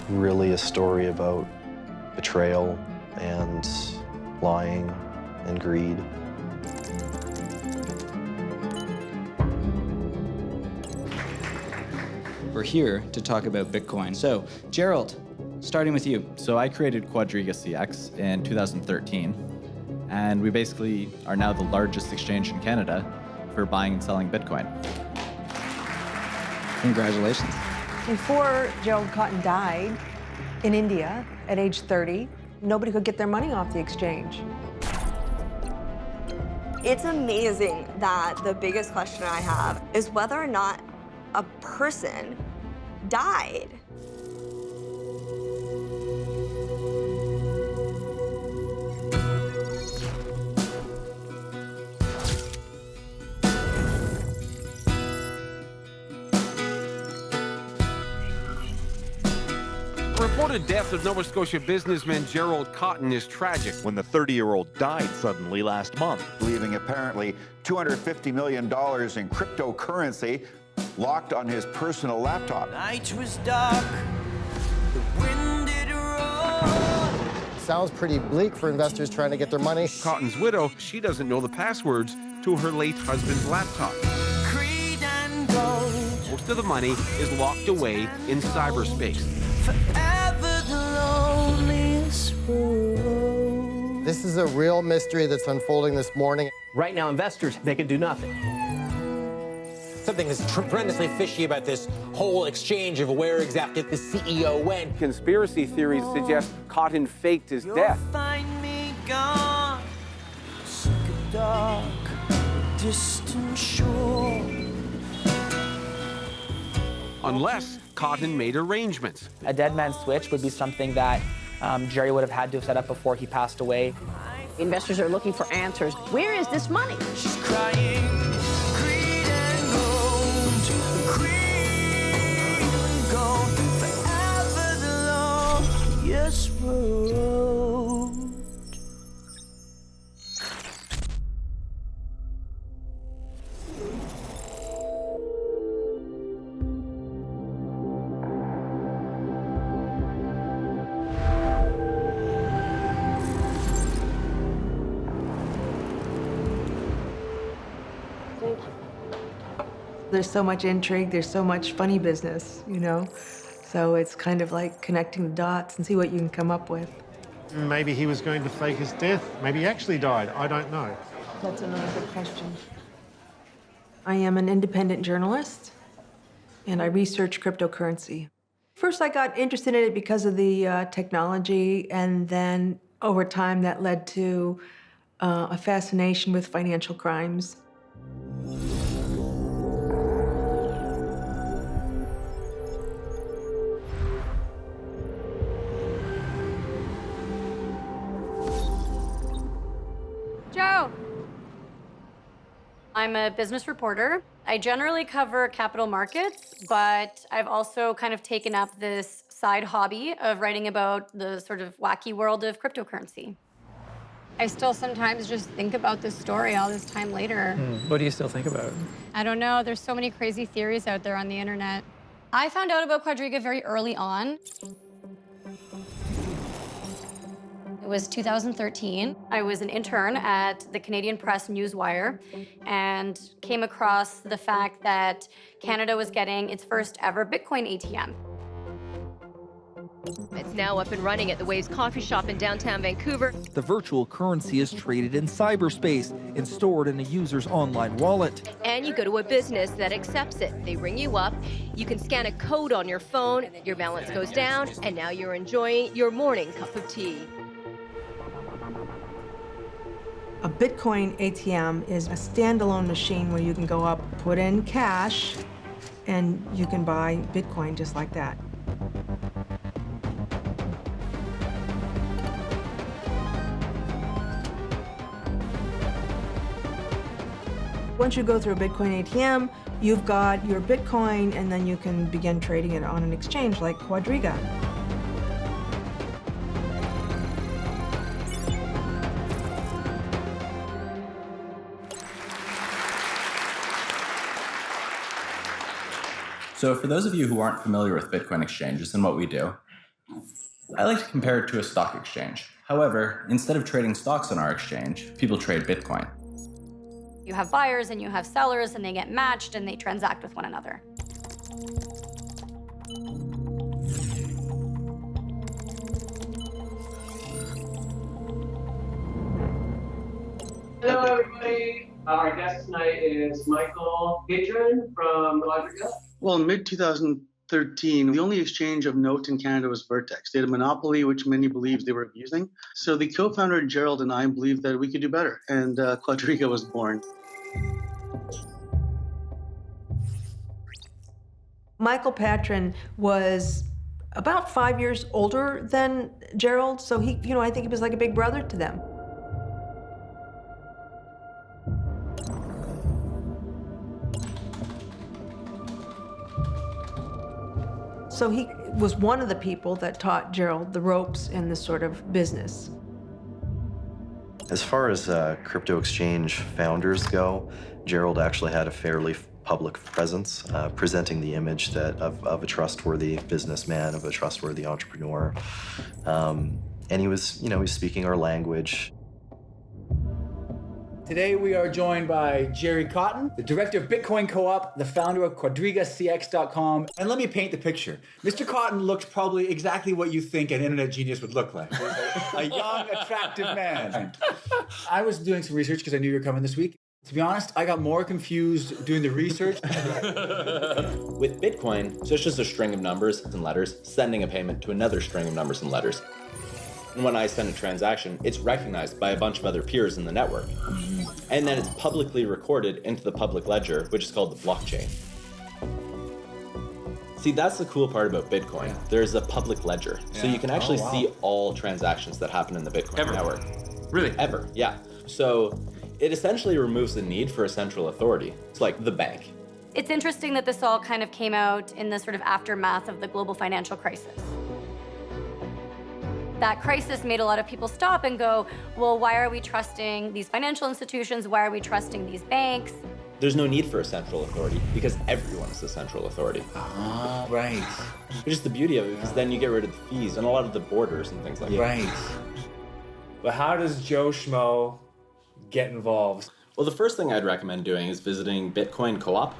really a story about betrayal and lying and greed. We're here to talk about Bitcoin. So, Gerald, starting with you. So I created QuadrigaCX in 2013, and we basically are now the largest exchange in Canada for buying and selling Bitcoin. Congratulations. Before Gerald Cotten died in India at age 30, nobody could get their money off the exchange. It's amazing that the biggest question I have is whether or not a person died. The reported death of Nova Scotia businessman Gerald Cotten is tragic. When the 30-year-old died suddenly last month, leaving apparently $250 million in cryptocurrency locked on his personal laptop. Night was dark, the wind did roar. Sounds pretty bleak for investors trying to get their money. Cotton's widow, she doesn't know the passwords to her late husband's laptop. Creed and gold. Most of the money is locked away in cyberspace. Forever the loneliest road. This is a real mystery that's unfolding this morning. Right now, investors, they can do nothing. Something is tremendously fishy about this whole exchange of where exactly the CEO went. Conspiracy theories suggest Cotton faked his death. You'll find me gone, sick of dark, distant shore. Unless Cotton made arrangements. A dead man's switch would be something that Jerry would have had to have set up before he passed away. Investors are looking for answers. Where is this money? She's crying. Creed and gold, creed and gold, forever the loneliest road. There's so much intrigue, there's so much funny business, you know? So it's kind of like connecting the dots and see what you can come up with. Maybe he was going to fake his death. Maybe he actually died. I don't know. That's another good question. I am an independent journalist, and I research cryptocurrency. First, I got interested in it because of the technology, and then over time that led to a fascination with financial crimes. Joe! I'm a business reporter. I generally cover capital markets, but I've also kind of taken up this side hobby of writing about the sort of wacky world of cryptocurrency. I still sometimes just think about this story all this time later. What do you still think about? I don't know, there's so many crazy theories out there on the internet. I found out about Quadriga very early on. It was 2013. I was an intern at the Canadian Press Newswire and came across the fact that Canada was getting its first ever Bitcoin ATM. It's now up and running at the Waves coffee shop in downtown Vancouver. The virtual currency is traded in cyberspace and stored in a user's online wallet. And you go to a business that accepts it. They ring you up, you can scan a code on your phone, your balance goes down, and now you're enjoying your morning cup of tea. A Bitcoin ATM is a standalone machine where you can go up, put in cash, and you can buy Bitcoin just like that. Once you go through a Bitcoin ATM, you've got your Bitcoin, and then you can begin trading it on an exchange like Quadriga. So for those of you who aren't familiar with Bitcoin exchanges and what we do, I like to compare it to a stock exchange. However, instead of trading stocks on our exchange, people trade Bitcoin. You have buyers and you have sellers, and they get matched and they transact with one another. Hello, everybody. Our guest tonight is Michael Patron from Quadriga. Well, in mid-2013, the only exchange of note in Canada was Vertex. They had a monopoly, which many believed they were abusing. So the co-founder, Gerald, and I believed that we could do better, and Quadriga was born. Michael Patron was about 5 years older than Gerald, so he, I think he was like a big brother to them. So he was one of the people that taught Gerald the ropes in this sort of business. As far as crypto exchange founders go, Gerald actually had a fairly public presence, presenting the image of a trustworthy businessman, of a trustworthy entrepreneur. And he was, he was speaking our language. Today we are joined by Gerald Cotten, the director of Bitcoin Co-op, the founder of QuadrigaCX.com. And let me paint the picture. Mr. Cotten looks probably exactly what you think an internet genius would look like. A young, attractive man. I was doing some research because I knew you were coming this week. To be honest, I got more confused doing the research. With Bitcoin, so it's just a string of numbers and letters sending a payment to another string of numbers and letters. And when I send a transaction, it's recognized by a bunch of other peers in the network. And then it's publicly recorded into the public ledger, which is called the blockchain. See, that's the cool part about Bitcoin. There's a public ledger. So you can actually see all transactions that happen in the Bitcoin network. Really? Ever, yeah. So it essentially removes the need for a central authority. It's like the bank. It's interesting that this all kind of came out in the sort of aftermath of the global financial crisis. That crisis made a lot of people stop and go, well, why are we trusting these financial institutions? Why are we trusting these banks? There's no need for a central authority because everyone is the central authority. Ah, right. Which is the beauty of it, because then you get rid of the fees and a lot of the borders and things like that. Right. But how does Joe Schmo get involved? Well, the first thing I'd recommend doing is visiting Bitcoin Co-op.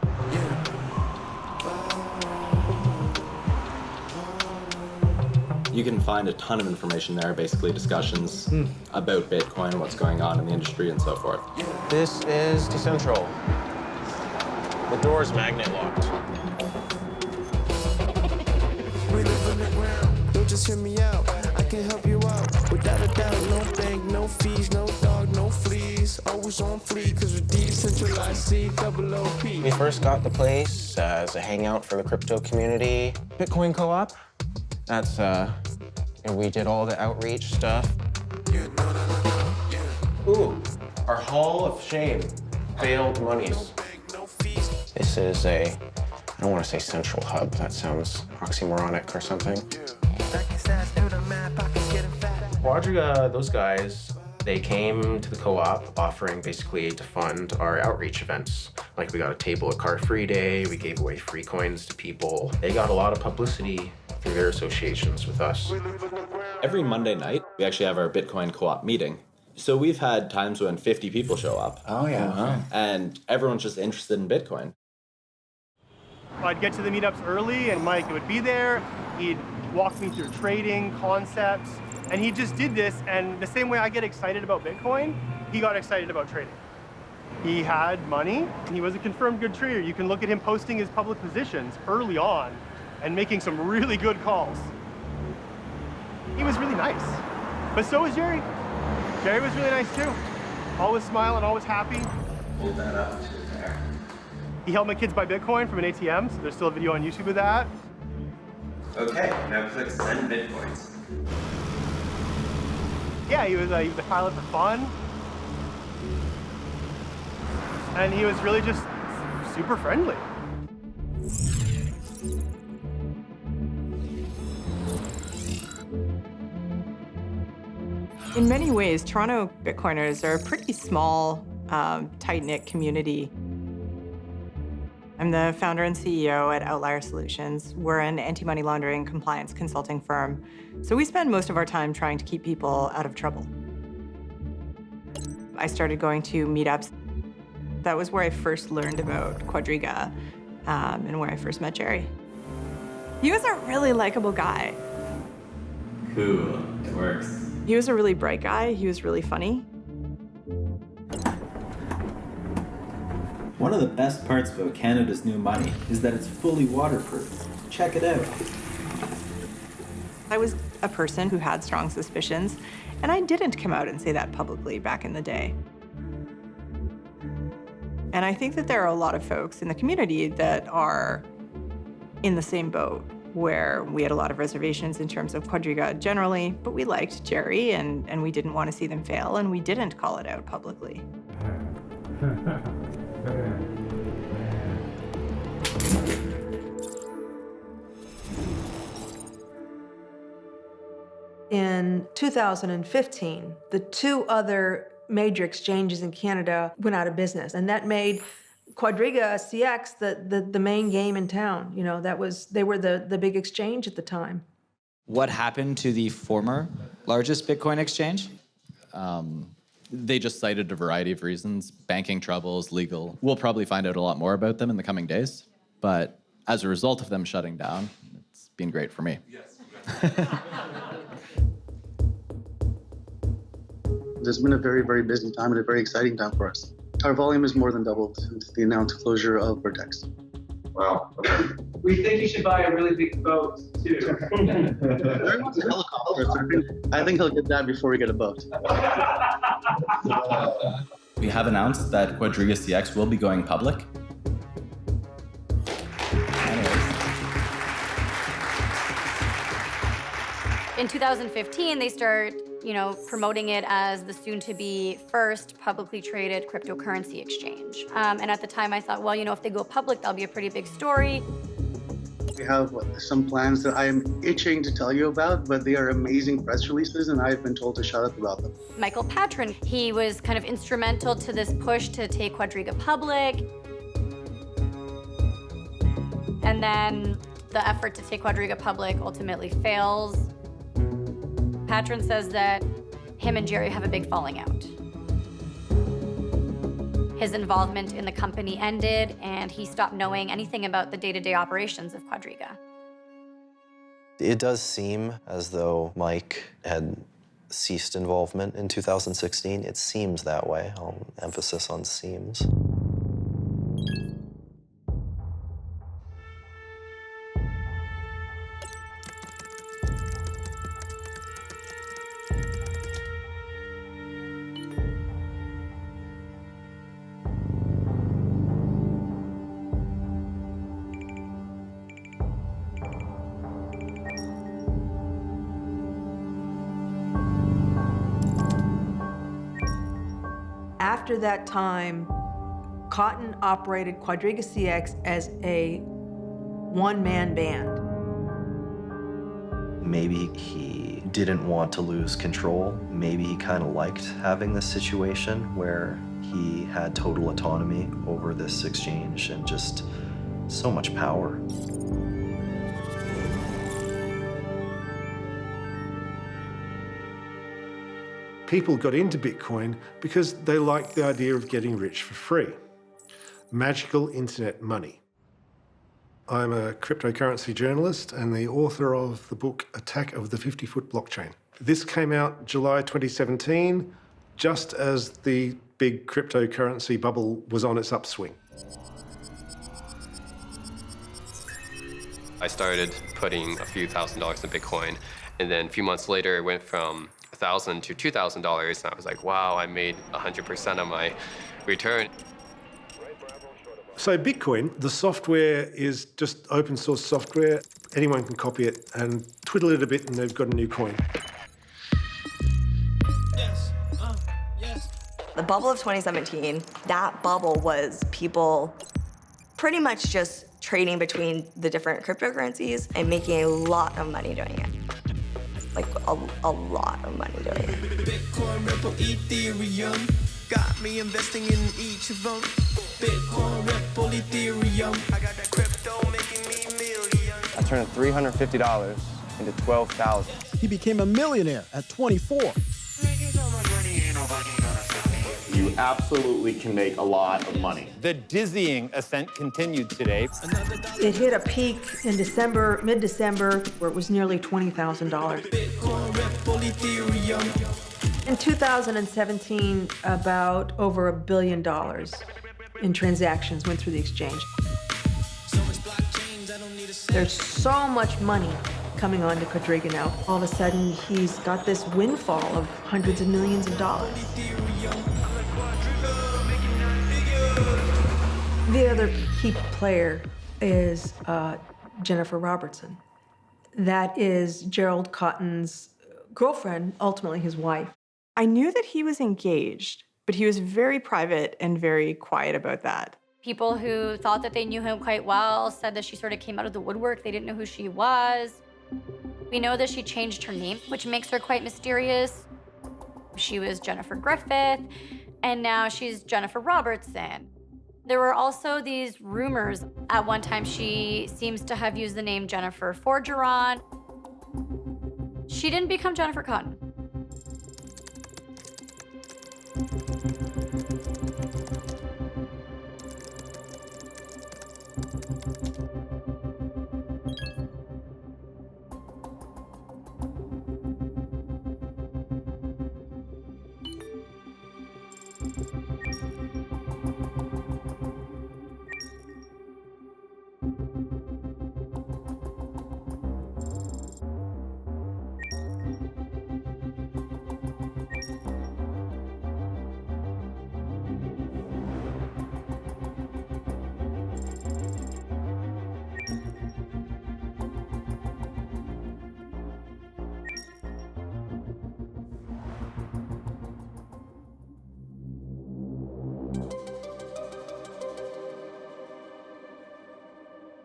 You can find a ton of information there, basically discussions about Bitcoin, what's going on in the industry, and so forth. This is Decentral. The door's magnet locked. We live on the ground. Don't just hear me out. I can help you out. Without a doubt, no bank, no fees, no dog, no fleas. Always on fleek, cause we're decentralized COOP. We first got the place as a hangout for the crypto community. Bitcoin Co-op. That's, and we did all the outreach stuff. Ooh, our Hall of Shame. Failed monies. This is I don't want to say central hub. That sounds oxymoronic or something. Quadriga, those guys, they came to the co-op offering basically to fund our outreach events. Like we got a table at Car Free Day, we gave away free coins to people. They got a lot of publicity through their associations with us. Every Monday night, we actually have our Bitcoin Co-op meeting. So we've had times when 50 people show up. Oh, yeah. And everyone's just interested in Bitcoin. I'd get to the meetups early, and Mike would be there. He'd walk me through trading concepts, and he just did this. And the same way I get excited about Bitcoin, he got excited about trading. He had money, and he was a confirmed good trader. You can look at him posting his public positions early on and making some really good calls. He was really nice, but so was Jerry. Jerry was really nice too. Always smiling, always happy. Hold that up to there. He helped my kids buy Bitcoin from an ATM, so there's still a video on YouTube of that. Okay, now click send Bitcoins. Yeah, he was a pilot for fun. And he was really just super friendly. In many ways, Toronto Bitcoiners are a pretty small, tight-knit community. I'm the founder and CEO at Outlier Solutions. We're an anti-money laundering compliance consulting firm. So we spend most of our time trying to keep people out of trouble. I started going to meetups. That was where I first learned about Quadriga and where I first met Jerry. He was a really likable guy. Cool, it works. He was a really bright guy. He was really funny. One of the best parts about Canada's new money is that it's fully waterproof. Check it out. I was a person who had strong suspicions, and I didn't come out and say that publicly back in the day. And I think that there are a lot of folks in the community that are in the same boat, where we had a lot of reservations in terms of Quadriga generally, but we liked Jerry and we didn't want to see them fail, and we didn't call it out publicly. In 2015, the two other major exchanges in Canada went out of business, and that made QuadrigaCX the main game in town. You know, they were the big exchange at the time. What happened to the former largest Bitcoin exchange? They just cited a variety of reasons, banking troubles, legal. We'll probably find out a lot more about them in the coming days, but as a result of them shutting down, it's been great for me. It's been a very, very busy time and a very exciting time for us. Our volume has more than doubled since the announced closure of Vertex. Wow. We think you should buy a really big boat, too. Jerry wants a helicopter, so I think he'll get that before we get a boat. We have announced that QuadrigaCX will be going public. In 2015, they start, promoting it as the soon-to-be first publicly traded cryptocurrency exchange. And at the time, I thought, well, if they go public, that'll be a pretty big story. We have some plans that I am itching to tell you about, but they are amazing press releases, and I've been told to shut up about them. Michael Patron, he was kind of instrumental to this push to take Quadriga public. And then the effort to take Quadriga public ultimately fails. Patron says that him and Jerry have a big falling out. His involvement in the company ended, and he stopped knowing anything about the day-to-day operations of Quadriga. It does seem as though Mike had ceased involvement in 2016. It seems that way. Emphasis on seems. After that time, Cotten operated QuadrigaCX as a one-man band. Maybe he didn't want to lose control. Maybe he kind of liked having this situation where he had total autonomy over this exchange and just so much power. People got into Bitcoin because they liked the idea of getting rich for free. Magical internet money. I'm a cryptocurrency journalist and the author of the book Attack of the 50-Foot Blockchain. This came out July 2017, just as the big cryptocurrency bubble was on its upswing. I started putting a few $1,000s in Bitcoin, and then a few months later it went from $1,000 to $2,000, and I was like, wow, I made 100% of my return. So Bitcoin, the software is just open source software. Anyone can copy it and twiddle it a bit and they've got a new coin. The bubble of 2017, that bubble was people pretty much just trading between the different cryptocurrencies and making a lot of money doing it. Like a lot of money doing it. Bitcoin, Ripple, Ethereum. Got me investing in each of them. Bitcoin, Ripple, Ethereum. I got that crypto making me millions. I turned $350 into $12,000. He became a millionaire at 24. You absolutely can make a lot of money. The dizzying ascent continued today. It hit a peak in December, mid-December, where it was nearly $20,000. Bitcoin, Ripple, Ethereum. In 2017, about over $1 billion in transactions went through the exchange. There's so much money coming on to Quadriga now. All of a sudden, he's got this windfall of hundreds of millions of dollars. The other key player is Jennifer Robertson. That is Gerald Cotten's girlfriend, ultimately his wife. I knew that he was engaged, but he was very private and very quiet about that. People who thought that they knew him quite well said that she sort of came out of the woodwork. They didn't know who she was. We know that she changed her name, which makes her quite mysterious. She was Jennifer Griffith, and now she's Jennifer Robertson. There were also these rumors. At one time, she seems to have used the name Jennifer Forgeron. She didn't become Jennifer Cotten.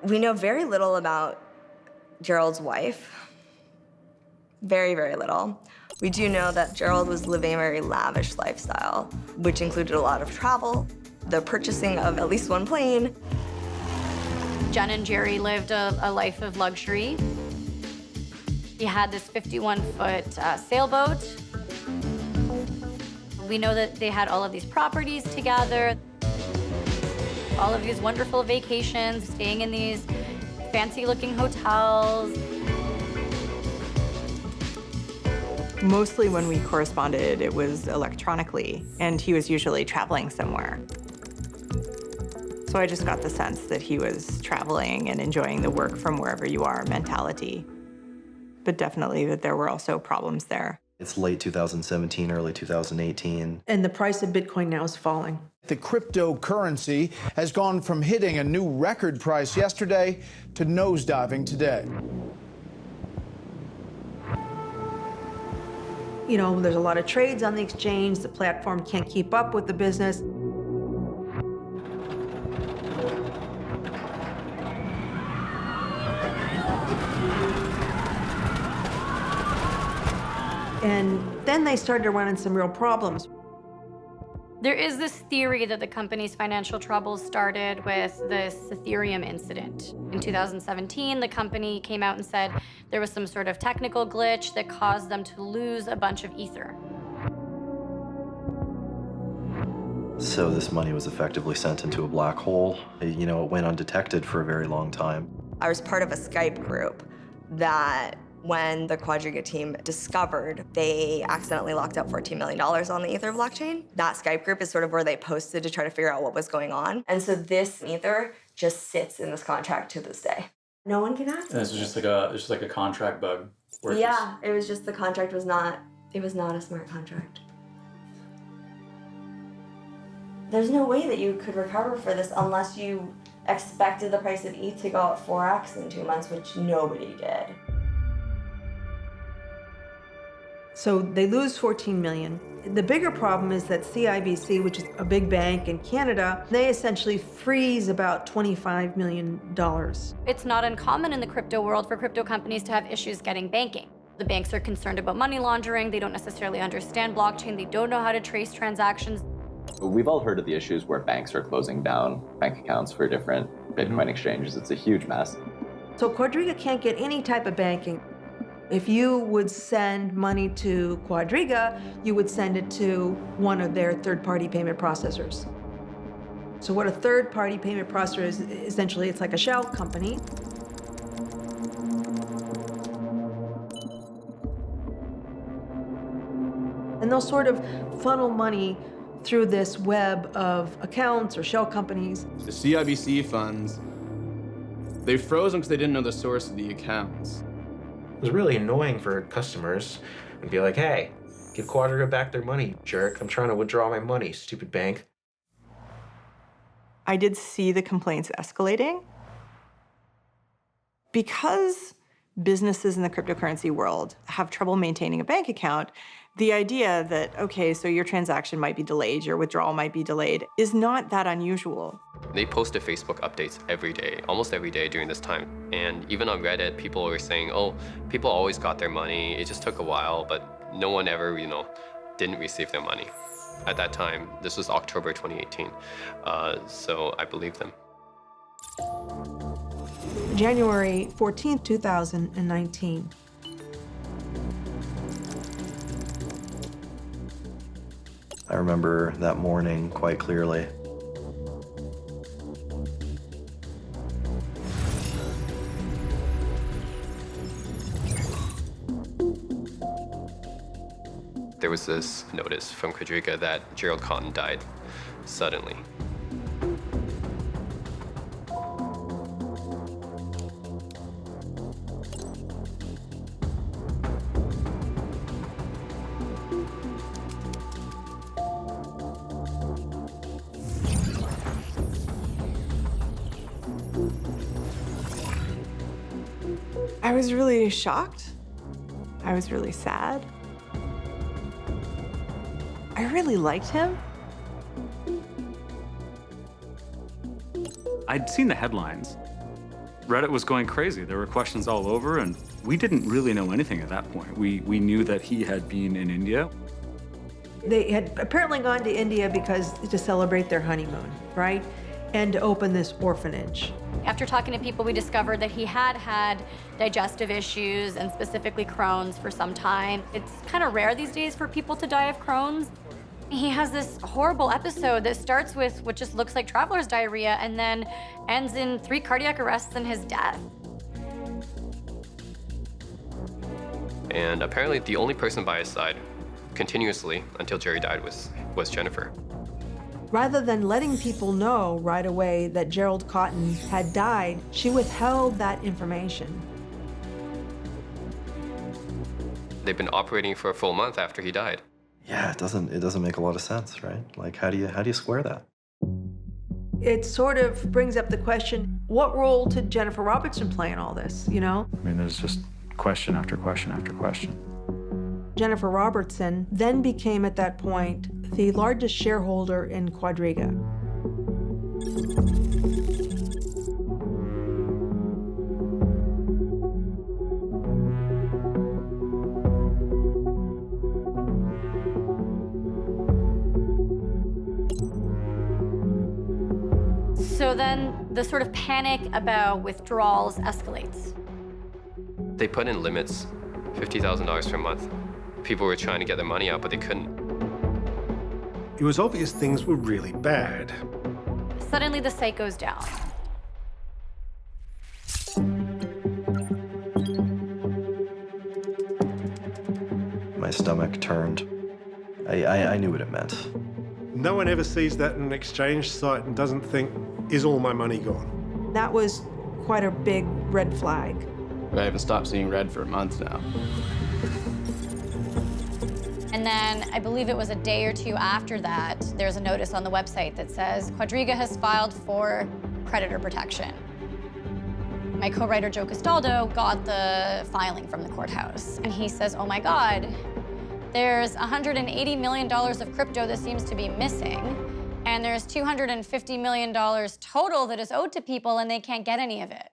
We know very little about Gerald's wife. Very, very little. We do know that Gerald was living a very lavish lifestyle, which included a lot of travel, the purchasing of at least one plane. Jen and Jerry lived a life of luxury. He had this 51-foot sailboat. We know that they had all of these properties together, all of these wonderful vacations, staying in these fancy-looking hotels. Mostly when we corresponded, it was electronically, and he was usually traveling somewhere. So I just got the sense that he was traveling and enjoying the work from wherever you are mentality. But definitely that there were also problems there. It's late 2017, early 2018. And the price of Bitcoin now is falling. The cryptocurrency has gone from hitting a new record price yesterday to nosediving today. You know, there's a lot of trades on the exchange. The platform can't keep up with the business. And then they started to run into some real problems. There is this theory that the company's financial troubles started with this Ethereum incident. In 2017, the company came out and said there was some sort of technical glitch that caused them to lose a bunch of Ether. So this money was effectively sent into a black hole. You know, it went undetected for a very long time. I was part of a Skype group that when the Quadriga team discovered, they accidentally locked up $14 million on the Ether blockchain. That Skype group is sort of where they posted to try to figure out what was going on. And so this Ether just sits in this contract to this day. No one can access it. This is just like a contract bug. Yeah, it was just the contract was not, it was not a smart contract. There's no way that you could recover for this unless you expected the price of ETH to go up 4x in 2 months, which nobody did. So they lose $14 million. The bigger problem is that CIBC, which is a big bank in Canada, they essentially freeze about $25 million. It's not uncommon in the crypto world for crypto companies to have issues getting banking. The banks are concerned about money laundering. They don't necessarily understand blockchain. They don't know how to trace transactions. We've all heard of the issues where banks are closing down bank accounts for different Bitcoin exchanges. It's a huge mess. So Quadriga can't get any type of banking. If you would send money to Quadriga, you would send it to one of their third-party payment processors. So what a third-party payment processor is, essentially, it's like a shell company. And they'll sort of funnel money through this web of accounts or shell companies. The CIBC funds, they froze them because they didn't know the source of the accounts. It was really annoying for customers and be like, hey, give Quadriga back their money, jerk. I'm trying to withdraw my money, stupid bank. I did see the complaints escalating. Because businesses in the cryptocurrency world have trouble maintaining a bank account, the idea that, okay, so your transaction might be delayed, your withdrawal might be delayed, is not that unusual. They posted Facebook updates every day, almost every day during this time. And even on Reddit, people were saying, oh, people always got their money. It just took a while, but no one ever, didn't receive their money. At that time, this was October 2018. So I believed them. January 14th, 2019. I remember that morning quite clearly. There was this notice from Quadriga that Gerald Cotten died suddenly. I was really shocked. I was really sad. I really liked him. I'd seen the headlines. Reddit was going crazy. There were questions all over, and we didn't really know anything at that point. We knew that he had been in India. They had apparently gone to India to celebrate their honeymoon, right? And to open this orphanage. After talking to people, we discovered that he had had digestive issues, and specifically Crohn's, for some time. It's kind of rare these days for people to die of Crohn's. He has this horrible episode that starts with what just looks like traveler's diarrhea and then ends in 3 cardiac arrests and his death. And apparently the only person by his side continuously until Jerry died was Jennifer. Rather than letting people know right away that Gerald Cotten had died, she withheld that information. They've been operating for a full month after he died. Yeah, it doesn't make a lot of sense, right? Like, how do you square that? It sort of brings up the question, what role did Jennifer Robertson play in all this, I mean, there's just question after question after question. Jennifer Robertson then became, at that point, the largest shareholder in Quadriga. So then the sort of panic about withdrawals escalates. They put in limits, $50,000 per month. People were trying to get their money out, but they couldn't. It was obvious things were really bad. Suddenly the site goes down. My stomach turned. I knew what it meant. No one ever sees that in an exchange site and doesn't think, is all my money gone? That was quite a big red flag. I haven't stopped seeing red for a month now. And then I believe it was a day or two after that, there's a notice on the website that says, Quadriga has filed for creditor protection. My co-writer, Joe Castaldo, got the filing from the courthouse. And he says, oh my God, there's $180 million of crypto that seems to be missing. And there's $250 million total that is owed to people, and they can't get any of it.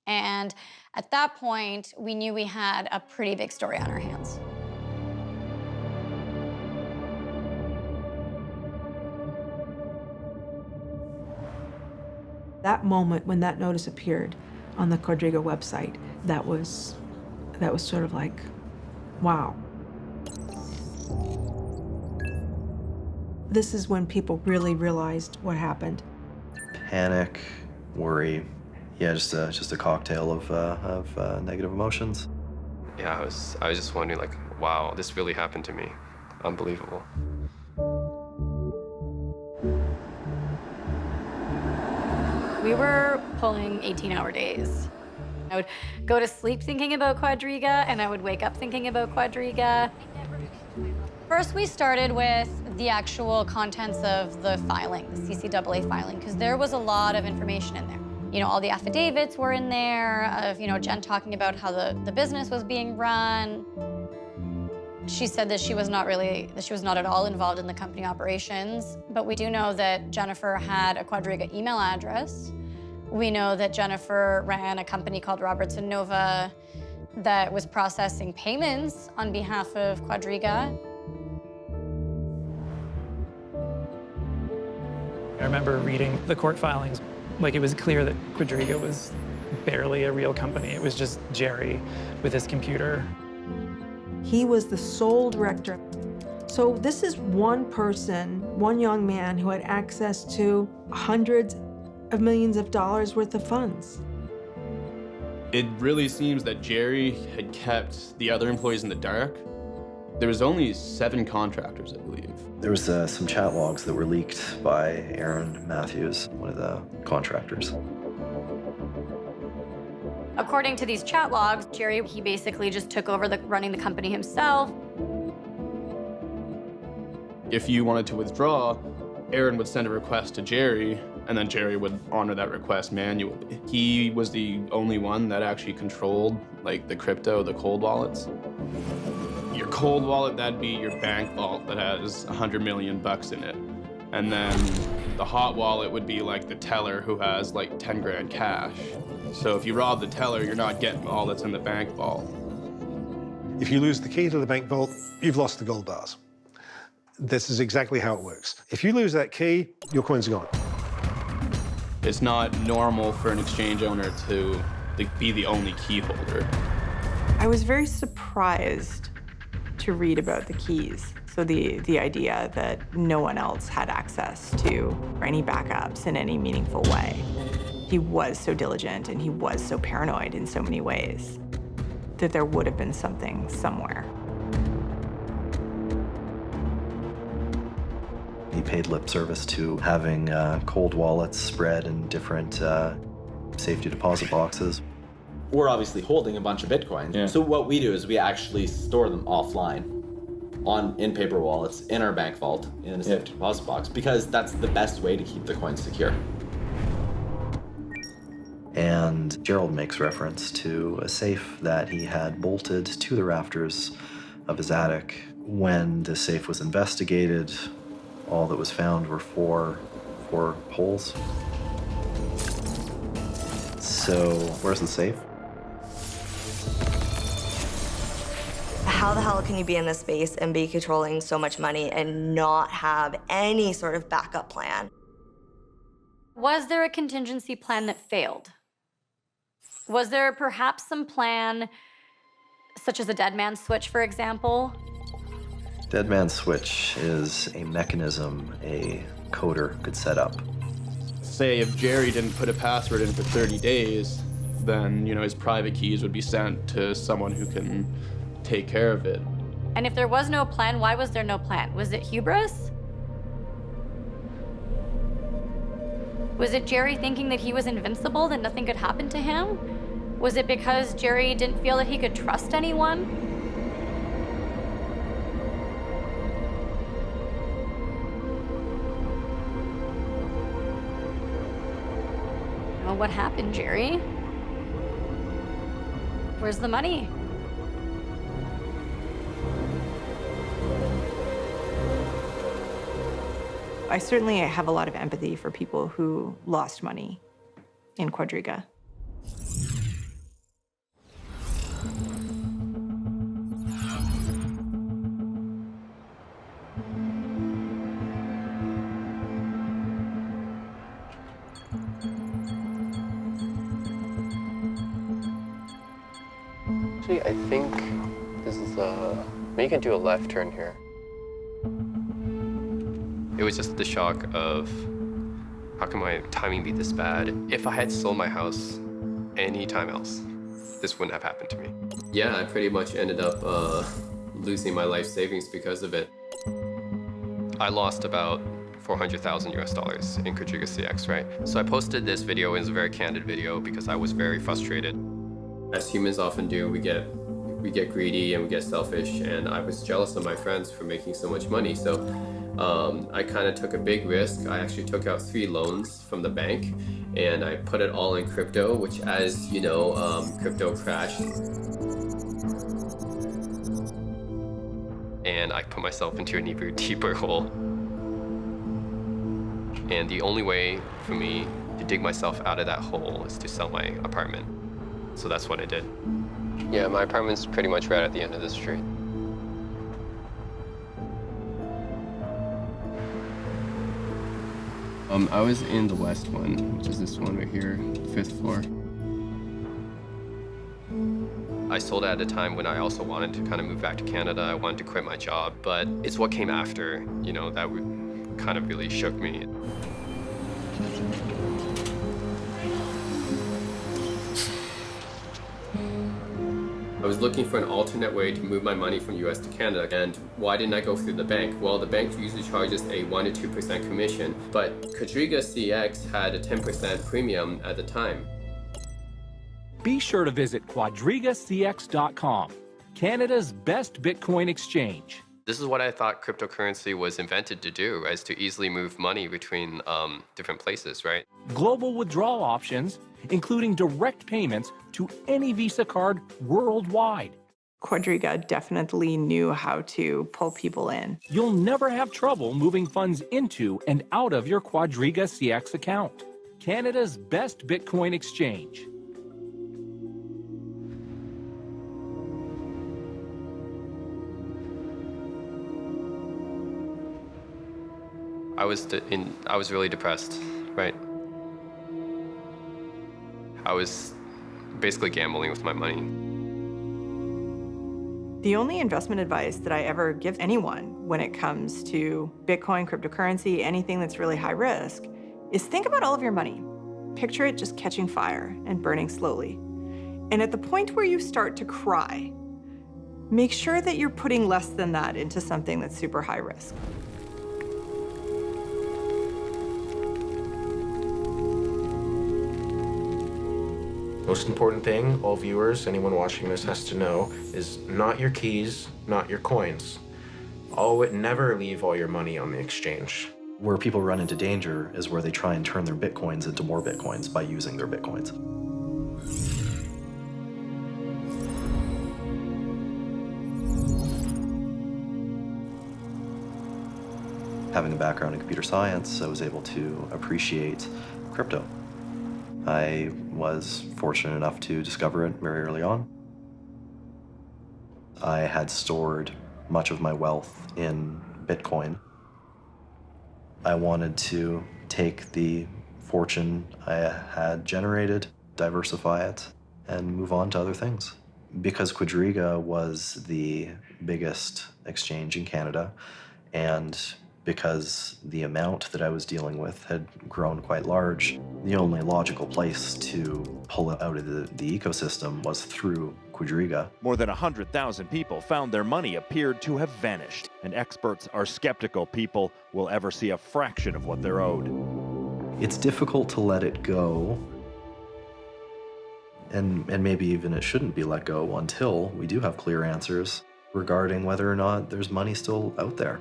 And at that point, we knew we had a pretty big story on our hands. That moment when that notice appeared on the Quadriga website, that was sort of like, wow. This is when people really realized what happened. Panic, worry, yeah, just a cocktail of negative emotions. Yeah, I was just wondering, like, wow, this really happened to me. Unbelievable. We were pulling 18-hour days. I would go to sleep thinking about Quadriga, and I would wake up thinking about Quadriga. First, we started with the actual contents of the filing, the CCAA filing, because there was a lot of information in there. You know, all the affidavits were in there of, you know, Jen talking about how the business was being run. She said that she was not at all involved in the company operations, but we do know that Jennifer had a Quadriga email address. We know that Jennifer ran a company called Robertson Nova that was processing payments on behalf of Quadriga. I remember reading the court filings. Like, it was clear that Quadriga was barely a real company. It was just Jerry with his computer. He was the sole director. So this is one person, one young man who had access to hundreds of millions of dollars worth of funds. It really seems that Jerry had kept the other employees in the dark. There was only 7 contractors, I believe. There was some chat logs that were leaked by Aaron Matthews, one of the contractors. According to these chat logs, Jerry, he basically just took over running the company himself. If you wanted to withdraw, Aaron would send a request to Jerry, and then Jerry would honor that request manually. He was the only one that actually controlled, like, the crypto, the cold wallets. Your cold wallet, that'd be your bank vault that has $100 million in it. And then the hot wallet would be like the teller who has like 10 grand cash. So if you rob the teller, you're not getting all that's in the bank vault. If you lose the key to the bank vault, you've lost the gold bars. This is exactly how it works. If you lose that key, your coins are gone. It's not normal for an exchange owner to be the only key holder. I was very surprised to read about the keys. So the idea that no one else had access to any backups in any meaningful way. He was so diligent and he was so paranoid in so many ways that there would have been something somewhere. He paid lip service to having cold wallets spread in different safety deposit boxes. We're obviously holding a bunch of Bitcoin. Yeah. So what we do is we actually store them offline in paper wallets in our bank vault in a safety deposit box, because that's the best way to keep the coins secure. And Gerald makes reference to a safe that he had bolted to the rafters of his attic. When the safe was investigated, all that was found were four holes. So where's the safe? How the hell can you be in this space and be controlling so much money and not have any sort of backup plan? Was there a contingency plan that failed? Was there perhaps some plan, such as a dead man switch, for example? Dead man switch is a mechanism a coder could set up. Say if Jerry didn't put a password in for 30 days, then, you know, his private keys would be sent to someone who can take care of it. And if there was no plan, why was there no plan? Was it hubris? Was it Jerry thinking that he was invincible, that nothing could happen to him? Was it because Jerry didn't feel that he could trust anyone? Well, what happened, Jerry? Where's the money? I certainly have a lot of empathy for people who lost money in Quadriga. Actually, I think this is maybe you can do a left turn here. It was just the shock of, how can my timing be this bad? If I had sold my house anytime else, this wouldn't have happened to me. Yeah, I pretty much ended up losing my life savings because of it. I lost about 400,000 US dollars in QuadrigaCX, right? So I posted this video. It was a very candid video because I was very frustrated. As humans often do, we get greedy and we get selfish, and I was jealous of my friends for making so much money. So I kind of took a big risk. I actually took out 3 loans from the bank, and I put it all in crypto, which, as you know, crypto crashed. And I put myself into an even deeper hole. And the only way for me to dig myself out of that hole is to sell my apartment. So that's what I did. Yeah, my apartment's pretty much right at the end of the street. I was in the west one, which is this one right here, 5th floor. I sold at a time when I also wanted to kind of move back to Canada. I wanted to quit my job, but it's what came after, you know, that kind of really shook me. I was looking for an alternate way to move my money from US to Canada, and why didn't I go through the bank? Well, the bank usually charges a 1 to 2% commission, but QuadrigaCX had a 10% premium at the time. Be sure to visit QuadrigaCX.com, Canada's best Bitcoin exchange. This is what I thought cryptocurrency was invented to do, is to easily move money between different places, right? Global withdrawal options, including direct payments to any Visa card worldwide. Quadriga definitely knew how to pull people in. You'll never have trouble moving funds into and out of your QuadrigaCX account. Canada's best Bitcoin exchange. I was really depressed, right? I was basically gambling with my money. The only investment advice that I ever give anyone when it comes to Bitcoin, cryptocurrency, anything that's really high risk, is think about all of your money. Picture it just catching fire and burning slowly. And at the point where you start to cry, make sure that you're putting less than that into something that's super high risk. Most important thing, all viewers, anyone watching this has to know, is not your keys, not your coins. Never leave all your money on the exchange. Where people run into danger is where they try and turn their Bitcoins into more Bitcoins by using their Bitcoins. Having a background in computer science, I was able to appreciate crypto. I was fortunate enough to discover it very early on. I had stored much of my wealth in Bitcoin. I wanted to take the fortune I had generated, diversify it, and move on to other things. Because Quadriga was the biggest exchange in Canada, and because the amount that I was dealing with had grown quite large, the only logical place to pull it out of the ecosystem was through Quadriga. More than 100,000 people found their money appeared to have vanished, and experts are skeptical people will ever see a fraction of what they're owed. It's difficult to let it go, and maybe even it shouldn't be let go until we do have clear answers regarding whether or not there's money still out there.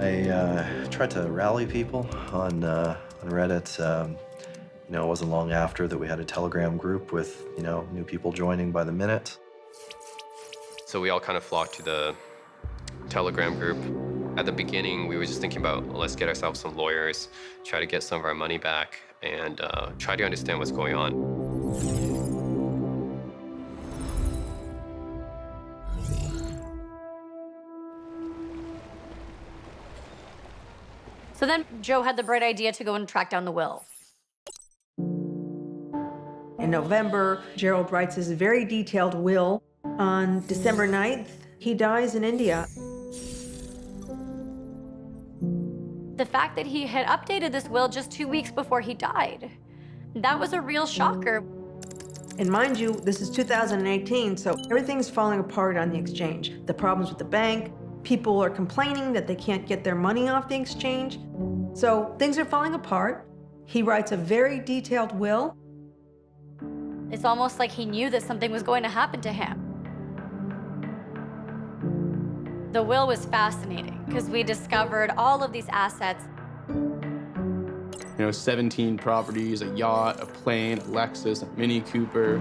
I tried to rally people on Reddit. It wasn't long after that we had a Telegram group with, new people joining by the minute. So we all kind of flocked to the Telegram group. At the beginning, we were just thinking about, let's get ourselves some lawyers, try to get some of our money back, and try to understand what's going on. So then Joe had the bright idea to go and track down the will. In November, Gerald writes his very detailed will. On December 9th, he dies in India. The fact that he had updated this will just 2 weeks before he died, that was a real shocker. And mind you, this is 2018, so everything's falling apart on the exchange. The problems with the bank, people are complaining that they can't get their money off the exchange. So things are falling apart. He writes a very detailed will. It's almost like he knew that something was going to happen to him. The will was fascinating because we discovered all of these assets. 17 properties, a yacht, a plane, a Lexus, a Mini Cooper.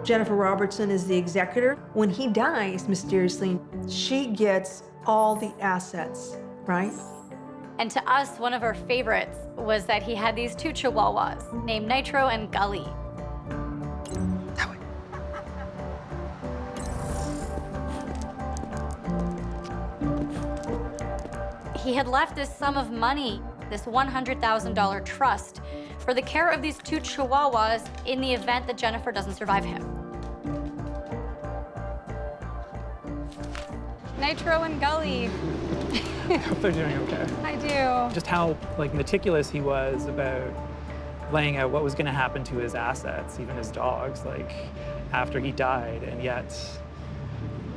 Jennifer Robertson is the executor. When he dies, mysteriously, she gets all the assets, right? And to us, one of our favorites was that he had these 2 chihuahuas named Nitro and Gully. He had left this sum of money, this $100,000 trust, for the care of these 2 chihuahuas in the event that Jennifer doesn't survive him. Nitro and Gully. I hope they're doing okay. I do. Just how meticulous he was about laying out what was going to happen to his assets, even his dogs, after he died, and yet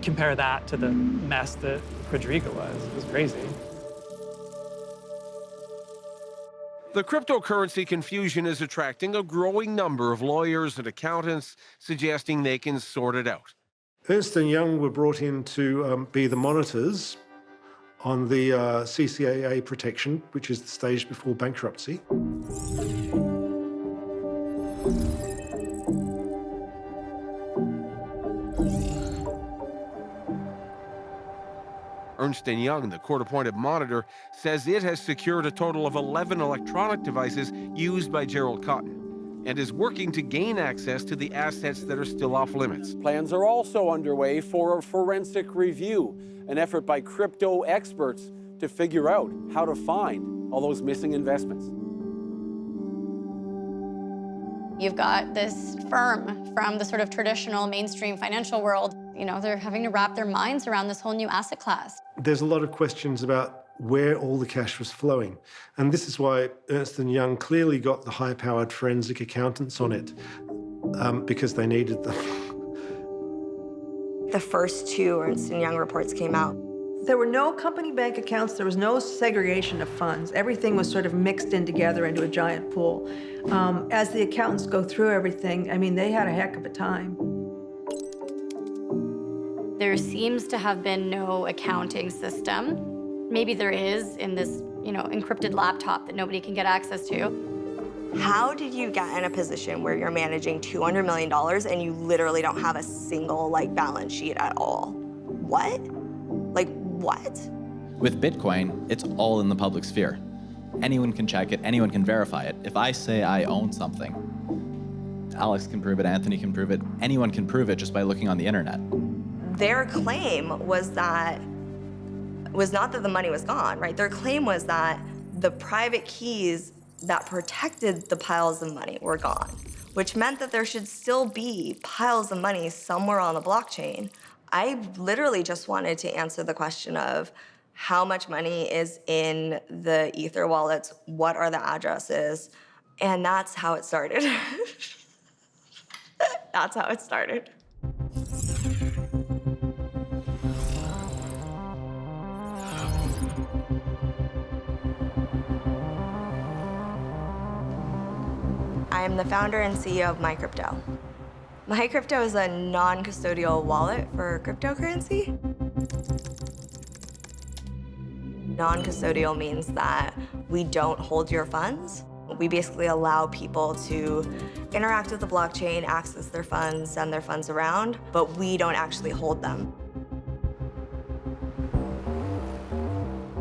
compare that to the mess that Quadriga was. It was crazy. The cryptocurrency confusion is attracting a growing number of lawyers and accountants suggesting they can sort it out. Ernst & Young were brought in to be the monitors on the CCAA protection, which is the stage before bankruptcy. Ernst & Young, the court-appointed monitor, says it has secured a total of 11 electronic devices used by Gerald Cotten and is working to gain access to the assets that are still off limits. Plans are also underway for a forensic review, an effort by crypto experts to figure out how to find all those missing investments. You've got this firm from the sort of traditional mainstream financial world. They're having to wrap their minds around this whole new asset class. There's a lot of questions about where all the cash was flowing. And this is why Ernst & Young clearly got the high-powered forensic accountants on it, because they needed them. The first 2 Ernst & Young reports came out. There were no company bank accounts. There was no segregation of funds. Everything was sort of mixed in together into a giant pool. As the accountants go through everything, they had a heck of a time. There seems to have been no accounting system. Maybe there is in this, encrypted laptop that nobody can get access to. How did you get in a position where you're managing $200 million and you literally don't have a single balance sheet at all? What? What? With Bitcoin, it's all in the public sphere. Anyone can check it, anyone can verify it. If I say I own something, Alex can prove it, Anthony can prove it, anyone can prove it just by looking on the internet. Their claim was not that the money was gone, right? Their claim was that the private keys that protected the piles of money were gone, which meant that there should still be piles of money somewhere on the blockchain. I literally just wanted to answer the question of how much money is in the Ether wallets, what are the addresses, and that's how it started. That's how it started. I am the founder and CEO of MyCrypto. MyCrypto is a non-custodial wallet for cryptocurrency. Non-custodial means that we don't hold your funds. We basically allow people to interact with the blockchain, access their funds, send their funds around, but we don't actually hold them.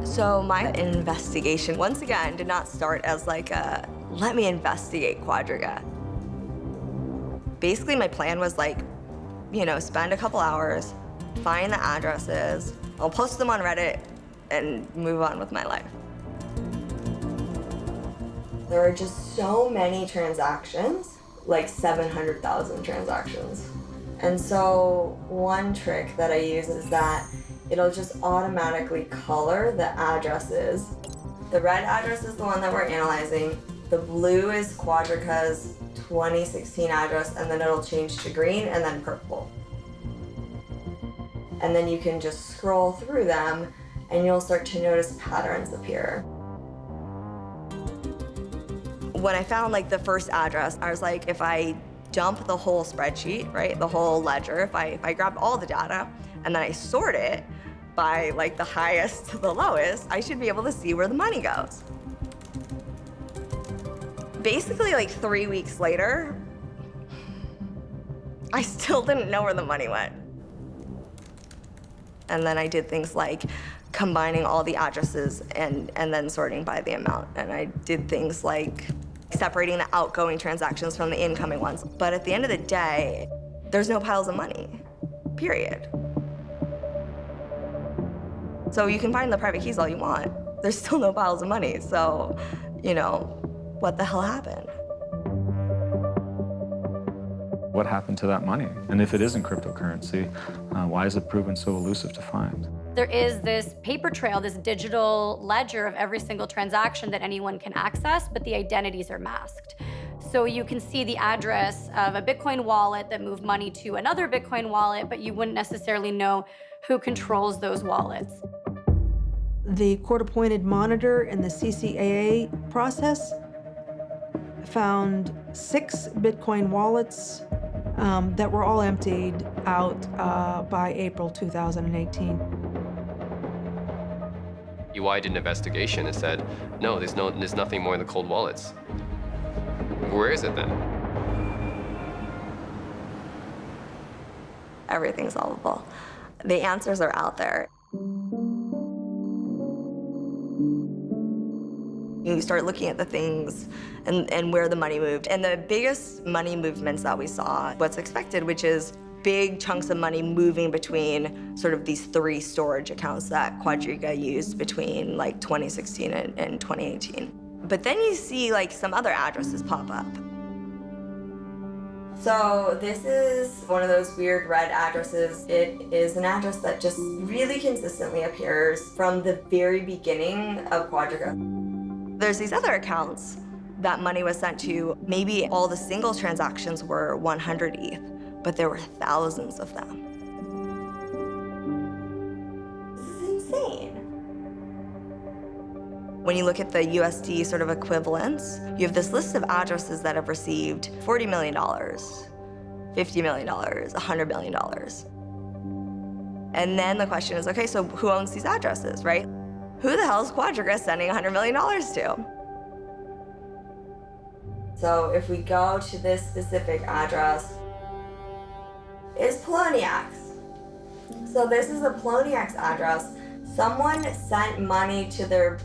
So my investigation, once again, did not start as let me investigate Quadriga. Basically, my plan was spend a couple hours, find the addresses, I'll post them on Reddit, and move on with my life. There are just so many transactions like 700,000 transactions. And so one trick that I use is that it'll just automatically color the addresses. The red address is the one that we're analyzing. The blue is Quadriga's 2016 address, and then it'll change to green and then purple. And then you can just scroll through them and you'll start to notice patterns appear. When I found like the first address, I was like, if I dump the whole spreadsheet, right, the whole ledger, if I grab all the data and then I sort it by like the highest to the lowest, I should be able to see where the money goes. Basically, like 3 weeks later, I still didn't know where the money went. And then I did things like combining all the addresses and then sorting by the amount. And I did things like separating the outgoing transactions from the incoming ones. But at the end of the day, there's no piles of money, period. So you can find the private keys all you want. There's still no piles of money. So, you know, what the hell happened? What happened to that money? And if it isn't cryptocurrency, why is it proven so elusive to find? There is this paper trail, this digital ledger of every single transaction that anyone can access, but the identities are masked. So you can see the address of a Bitcoin wallet that moved money to another Bitcoin wallet, but you wouldn't necessarily know who controls those wallets. The court-appointed monitor in the CCAA process found 6 Bitcoin wallets that were all emptied out by April 2018. UI did an investigation and said, no, there's nothing more in the cold wallets. Where is it then? Everything's solvable. The answers are out there. You start looking at the things and where the money moved. And the biggest money movements that we saw, what's expected, which is big chunks of money moving between sort of these 3 storage accounts that Quadriga used between like 2016 and 2018. But then you see like some other addresses pop up. So this is one of those weird red addresses. It is an address that just really consistently appears from the very beginning of Quadriga. There's these other accounts that money was sent to. Maybe all the single transactions were 100 ETH, but there were thousands of them. This is insane. When you look at the USD sort of equivalents, you have this list of addresses that have received $40 million, $50 million, $100 million. And then the question is, okay, so who owns these addresses, right? Who the hell is Quadriga sending $100 million to? So if we go to this specific address, it's Poloniex. So this is a Poloniex address. Someone sent money to their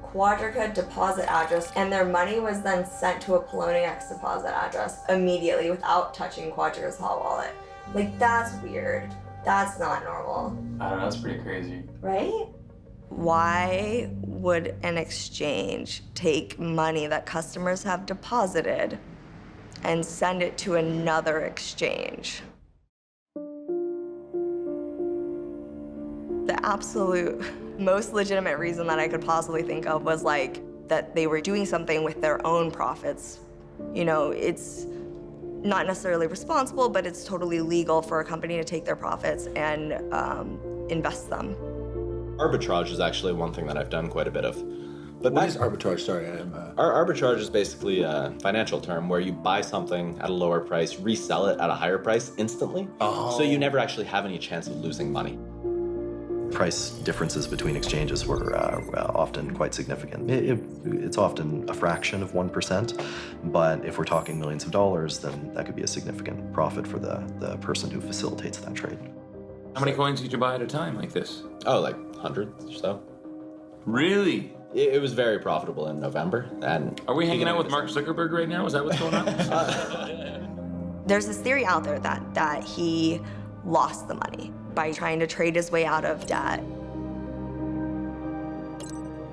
Quadriga deposit address, and their money was then sent to a Poloniex deposit address immediately without touching Quadriga's hot wallet. Like, that's weird. That's not normal. I don't know, that's pretty crazy. Right? Why would an exchange take money that customers have deposited and send it to another exchange? The absolute most legitimate reason that I could possibly think of was like that they were doing something with their own profits. You know, it's not necessarily responsible, but it's totally legal for a company to take their profits and invest them. Arbitrage is actually one thing that I've done quite a bit of. But What is arbitrage? Sorry, Arbitrage is basically a financial term where you buy something at a lower price, resell it at a higher price instantly, so you never actually have any chance of losing money. Price differences between exchanges were often quite significant. It's often a fraction of 1%, but if we're talking millions of dollars, then that could be a significant profit for the person who facilitates that trade. How many coins did you buy at a time like this? Oh, like hundreds or so. Really? It was very profitable in November. And are we hanging out with Mark Zuckerberg right now? Is that what's going on? There's this theory out there that he lost the money by trying to trade his way out of debt.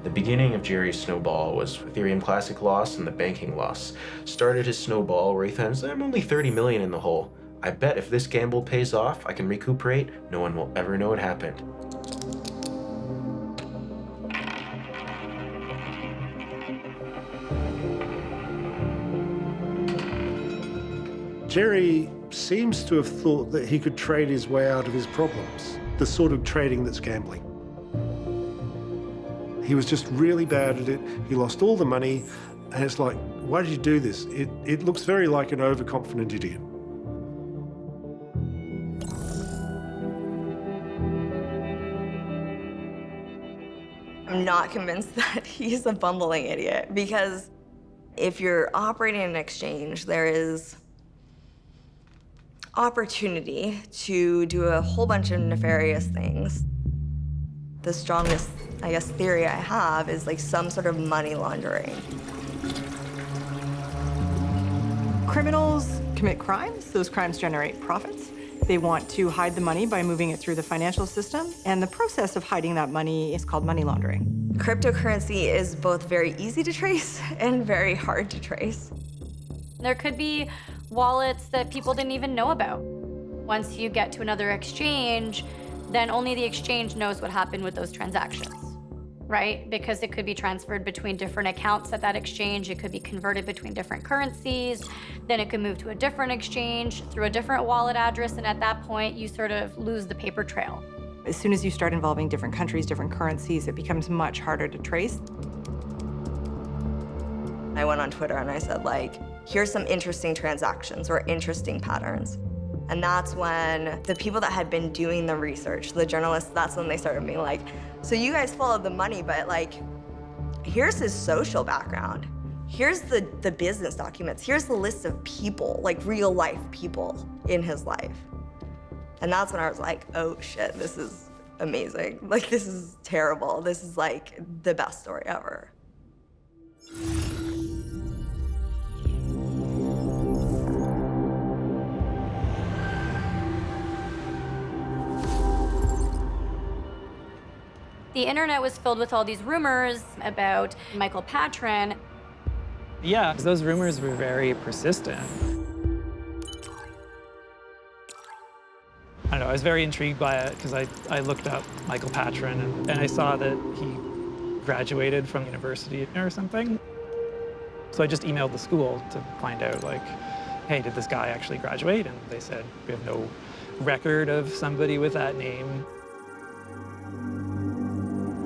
The beginning of Jerry's snowball was Ethereum Classic loss and the banking loss. Started his snowball where he thinks, I'm only 30 million in the hole. I bet if this gamble pays off, I can recuperate. No one will ever know it happened. Jerry seems to have thought that he could trade his way out of his problems, the sort of trading that's gambling. He was just really bad at it. He lost all the money, and it's like, why did you do this? It looks very like an overconfident idiot. I'm not convinced that he's a bumbling idiot, because if you're operating an exchange, there is opportunity to do a whole bunch of nefarious things. The strongest, I guess, theory I have is like some sort of money laundering. Criminals commit crimes. Those crimes generate profits. They want to hide the money by moving it through the financial system, and the process of hiding that money is called money laundering. Cryptocurrency is both very easy to trace and very hard to trace. There could be wallets that people didn't even know about. Once you get to another exchange, then only the exchange knows what happened with those transactions, right? Because it could be transferred between different accounts at that exchange. It could be converted between different currencies. Then it could move to a different exchange through a different wallet address. And at that point, you sort of lose the paper trail. As soon as you start involving different countries, different currencies, it becomes much harder to trace. I went on Twitter and I said, like, here's some interesting transactions or interesting patterns. And that's when the people that had been doing the research, the journalists, that's when they started being like, so you guys followed the money, but like, here's his social background. Here's the business documents. Here's the list of people, like real life people in his life. And that's when I was like, oh shit, this is amazing. Like, this is terrible. This is like the best story ever. The internet was filled with all these rumors about Michael Patron. Yeah, 'cause those rumors were very persistent. I don't know, I was very intrigued by it because I looked up Michael Patron and I saw that he graduated from university or something. So I just emailed the school to find out, like, hey, did this guy actually graduate? And they said, we have no record of somebody with that name.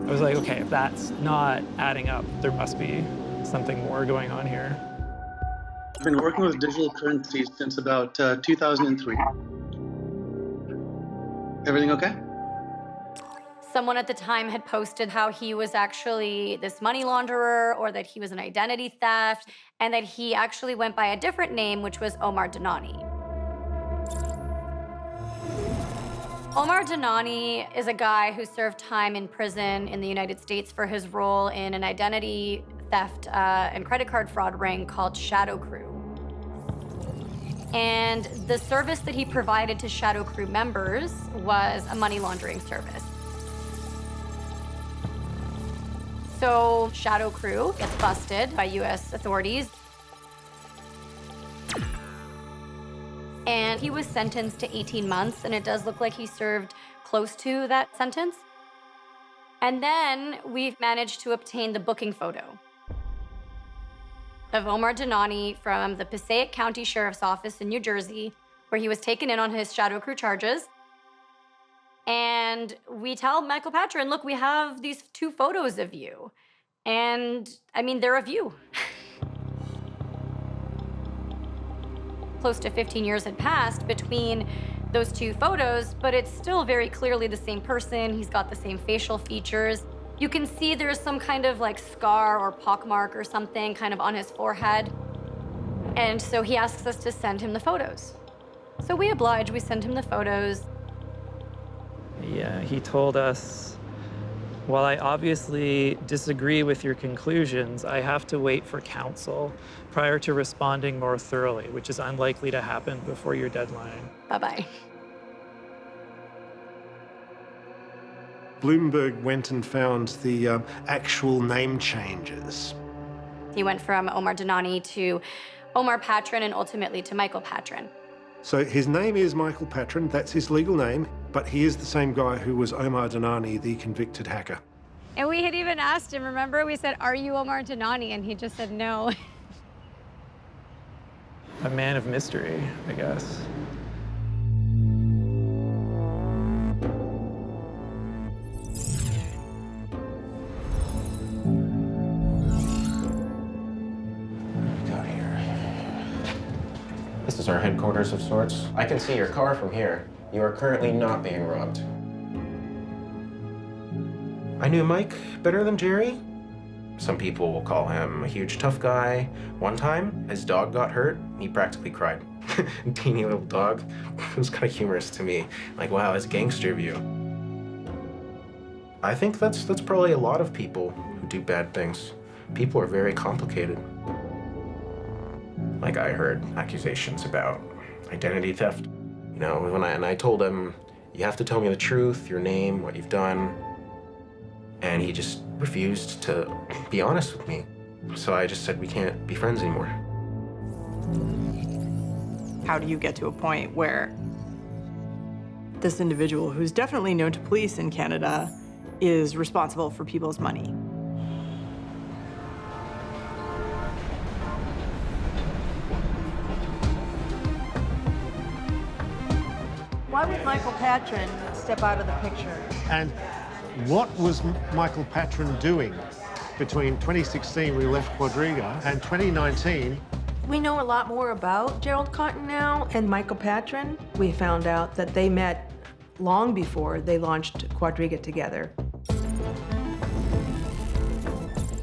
I was like, okay, if that's not adding up, there must be something more going on here. I've been working with digital currencies since about 2003. Everything okay? Someone at the time had posted how he was actually this money launderer, or that he was an identity theft, and that he actually went by a different name, which was Omar Dhanani. Omar Dhanani is a guy who served time in prison in the United States for his role in an identity theft and credit card fraud ring called Shadow Crew. And the service that he provided to Shadow Crew members was a money laundering service. So Shadow Crew gets busted by US authorities. And he was sentenced to 18 months, and it does look like he served close to that sentence. And then we've managed to obtain the booking photo of Omar Dhanani from the Passaic County Sheriff's Office in New Jersey, where he was taken in on his Shadow Crew charges. And we tell Michael Patron, look, we have these 2 photos of you. And I mean, they're of you. Close to 15 years had passed between those 2 photos, but it's still very clearly the same person. He's got the same facial features. You can see there's some kind of like scar or pockmark or something kind of on his forehead. And so he asks us to send him the photos. So we oblige, we send him the photos. Yeah, he told us, while I obviously disagree with your conclusions, I have to wait for counsel prior to responding more thoroughly, which is unlikely to happen before your deadline. Bye-bye. Bloomberg went and found the actual name changes. He went from Omar Danani to Omar Patron and ultimately to Michael Patron. So his name is Michael Patron, that's his legal name, but he is the same guy who was Omar Danani, the convicted hacker. And we had even asked him, remember? We said, are you Omar Danani? And he just said no. A man of mystery, I guess. This is our headquarters of sorts. I can see your car from here. You are currently not being robbed. I knew Mike better than Jerry. Some people will call him a huge tough guy. One time, his dog got hurt. He practically cried. Teeny little dog. It was kind of humorous to me. Like, wow, his gangster view. I think that's probably a lot of people who do bad things. People are very complicated. Like, I heard accusations about identity theft. You know, when I told him, you have to tell me the truth, your name, what you've done. And he just refused to be honest with me. So I just said, we can't be friends anymore. How do you get to a point where this individual, who's definitely known to police in Canada, is responsible for people's money? Why would Michael Patron step out of the picture? And what was Michael Patron doing between 2016, we left Quadriga, and 2019? We know a lot more about Gerald Cotten now and Michael Patron. We found out that they met long before they launched Quadriga together.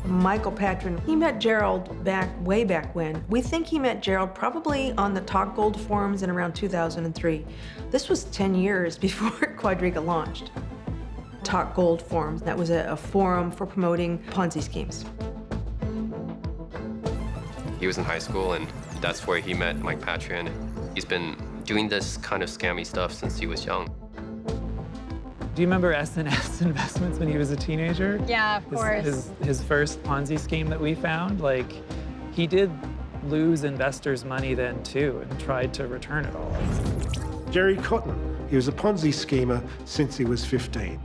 Michael Patron, he met Gerald way back when. We think he met Gerald probably on the Talk Gold forums in around 2003. This was 10 years before Quadriga launched. Talk Gold forums, that was a forum for promoting Ponzi schemes. He was in high school, and that's where he met Mike Patron. He's been doing this kind of scammy stuff since he was young. Do you remember S&S Investments when he was a teenager? Yeah, of course. His first Ponzi scheme that we found, like, he did lose investors' money then too and tried to return it all. Gerald Cotten, he was a Ponzi schemer since he was 15.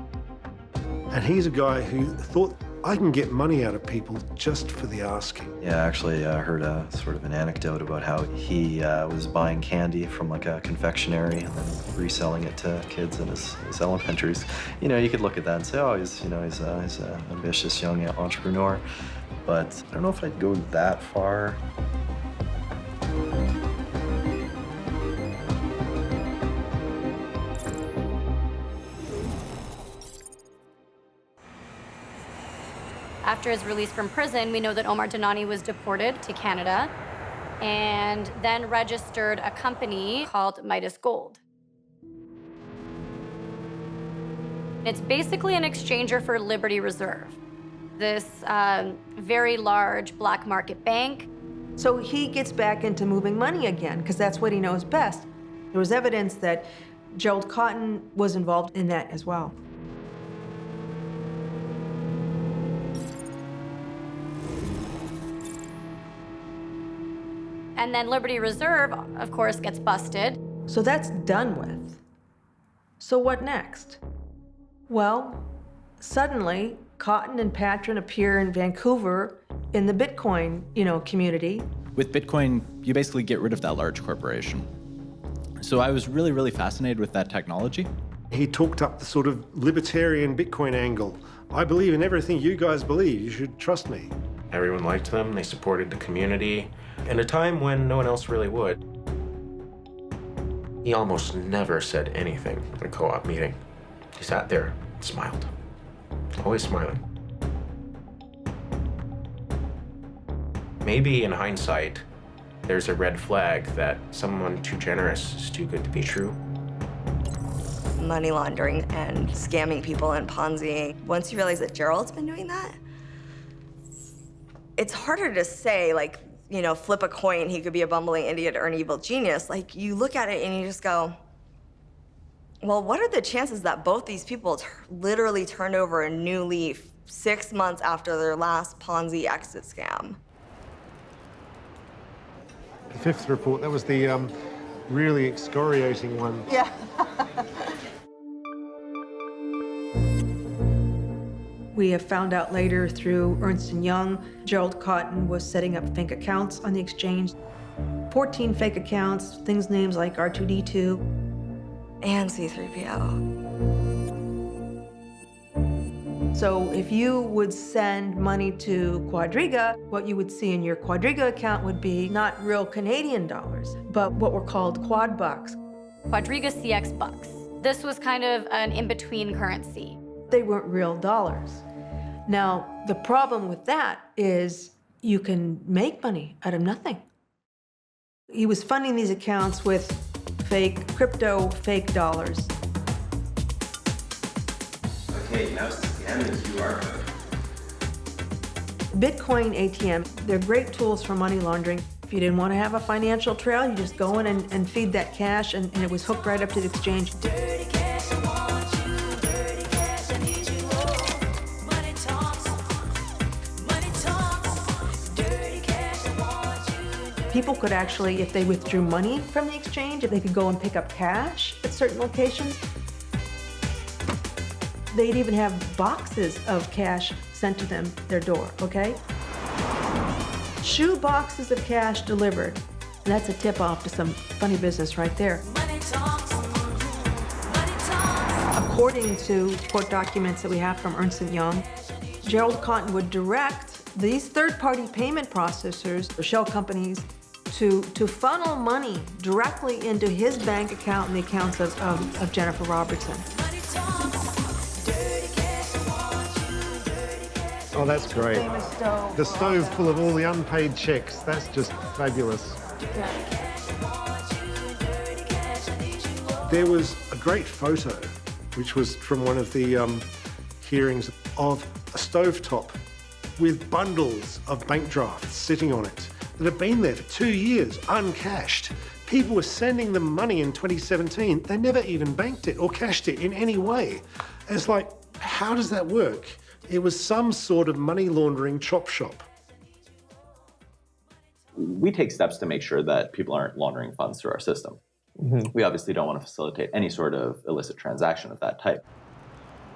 And he's a guy who thought, I can get money out of people just for the asking. Yeah, actually, I heard a sort of an anecdote about how he was buying candy from like a confectionery and then reselling it to kids in his elementaries. You know, you could look at that and say, oh, he's an ambitious young entrepreneur. But I don't know if I'd go that far. After his release from prison, we know that Omar Danani was deported to Canada and then registered a company called Midas Gold. It's basically an exchanger for Liberty Reserve, this very large black market bank. So he gets back into moving money again, because that's what he knows best. There was evidence that Gerald Cotten was involved in that as well. And then Liberty Reserve, of course, gets busted. So that's done with. So what next? Well, suddenly, Cotten and Patron appear in Vancouver in the Bitcoin, community. With Bitcoin, you basically get rid of that large corporation. So I was really, really fascinated with that technology. He talked up the sort of libertarian Bitcoin angle. I believe in everything you guys believe. You should trust me. Everyone liked them. They supported the community. In a time when no one else really would. He almost never said anything at a co-op meeting. He sat there and smiled. Always smiling. Maybe in hindsight, there's a red flag that someone too generous is too good to be true. Money laundering and scamming people and Ponzi. Once you realize that Gerald's been doing that, it's harder to say, like, flip a coin, he could be a bumbling idiot or an evil genius. Like, you look at it and you just go, well, what are the chances that both these people literally turned over a new leaf 6 months after their last Ponzi exit scam? The fifth report, that was the really excoriating one. Yeah. We have found out later through Ernst & Young, Gerald Cotten was setting up fake accounts on the exchange. 14 fake accounts, things names like R2D2. And C3PO. So if you would send money to Quadriga, what you would see in your Quadriga account would be not real Canadian dollars, but what were called quad bucks. QuadrigaCX bucks. This was kind of an in-between currency. They weren't real dollars. Now, the problem with that is you can make money out of nothing. He was funding these accounts with fake crypto, fake dollars. Okay, now scan the QR code. Bitcoin ATM, they're great tools for money laundering. If you didn't want to have a financial trail, you just go in and feed that cash, and it was hooked right up to the exchange. People could actually, if they withdrew money from the exchange, if they could go and pick up cash at certain locations. They'd even have boxes of cash sent to them, their door, okay? Shoe boxes of cash delivered. That's a tip-off to some funny business right there. According to court documents that we have from Ernst & Young, Gerald Cotten would direct these third-party payment processors or shell companies to funnel money directly into his bank account and the accounts of Jennifer Robertson. Oh, that's great. The stove full of all the unpaid checks. That's just fabulous. There was a great photo, which was from one of the hearings, of a stovetop with bundles of bank drafts sitting on it that had been there for 2 years, uncashed. People were sending them money in 2017. They never even banked it or cashed it in any way. It's like, how does that work? It was some sort of money laundering chop shop. We take steps to make sure that people aren't laundering funds through our system. We obviously don't want to facilitate any sort of illicit transaction of that type.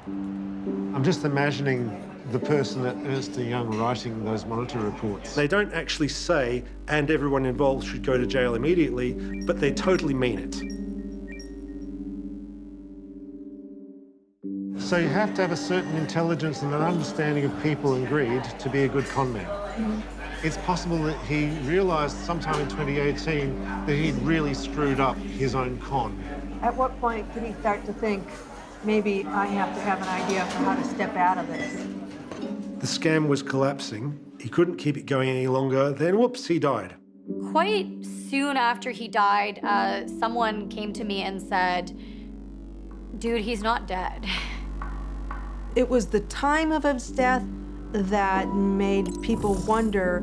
I'm just imagining the person at Ernst & Young writing those monitor reports. They don't actually say, and everyone involved should go to jail immediately, but they totally mean it. So you have to have a certain intelligence and an understanding of people and greed to be a good con man. It's possible that he realized sometime in 2018 that he'd really screwed up his own con. At what point did he start to think, maybe I have to have an idea for how to step out of this? The scam was collapsing. He couldn't keep it going any longer. Then, whoops, he died. Quite soon after he died, someone came to me and said, dude, he's not dead. It was the time of his death that made people wonder,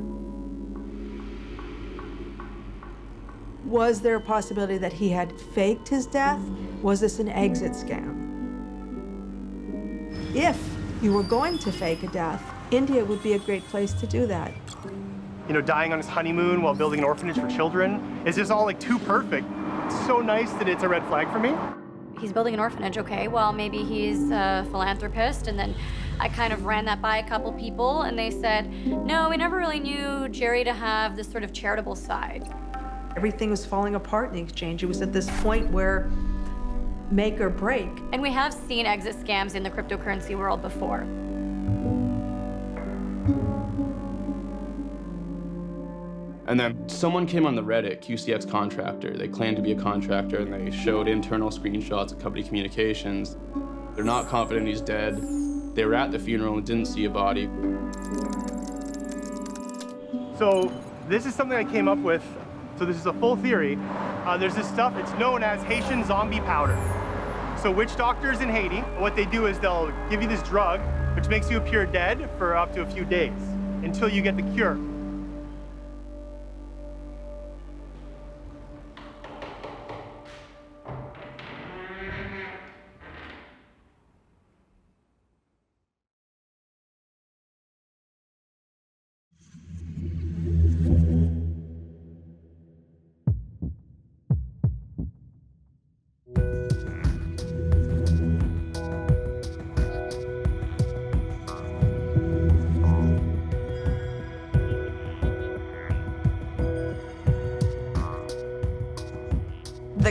was there a possibility that he had faked his death? Was this an exit scam? If you were going to fake a death, India would be a great place to do that. You know, dying on his honeymoon while building an orphanage for children is just all like too perfect. It's so nice that it's a red flag for me. He's building an orphanage, okay, well, maybe he's a philanthropist. And then I kind of ran that by a couple people, and they said, no, we never really knew Jerry to have this sort of charitable side. Everything was falling apart in the exchange. It was at this point where make or break. And we have seen exit scams in the cryptocurrency world before. And then someone came on the Reddit, QCX contractor. They claimed to be a contractor, and they showed internal screenshots of company communications. They're not confident he's dead. They were at the funeral and didn't see a body. So this is something I came up with. So this is a full theory. There's this stuff, it's known as Haitian zombie powder. So witch doctors in Haiti, what they do is they'll give you this drug, which makes you appear dead for up to a few days until you get the cure.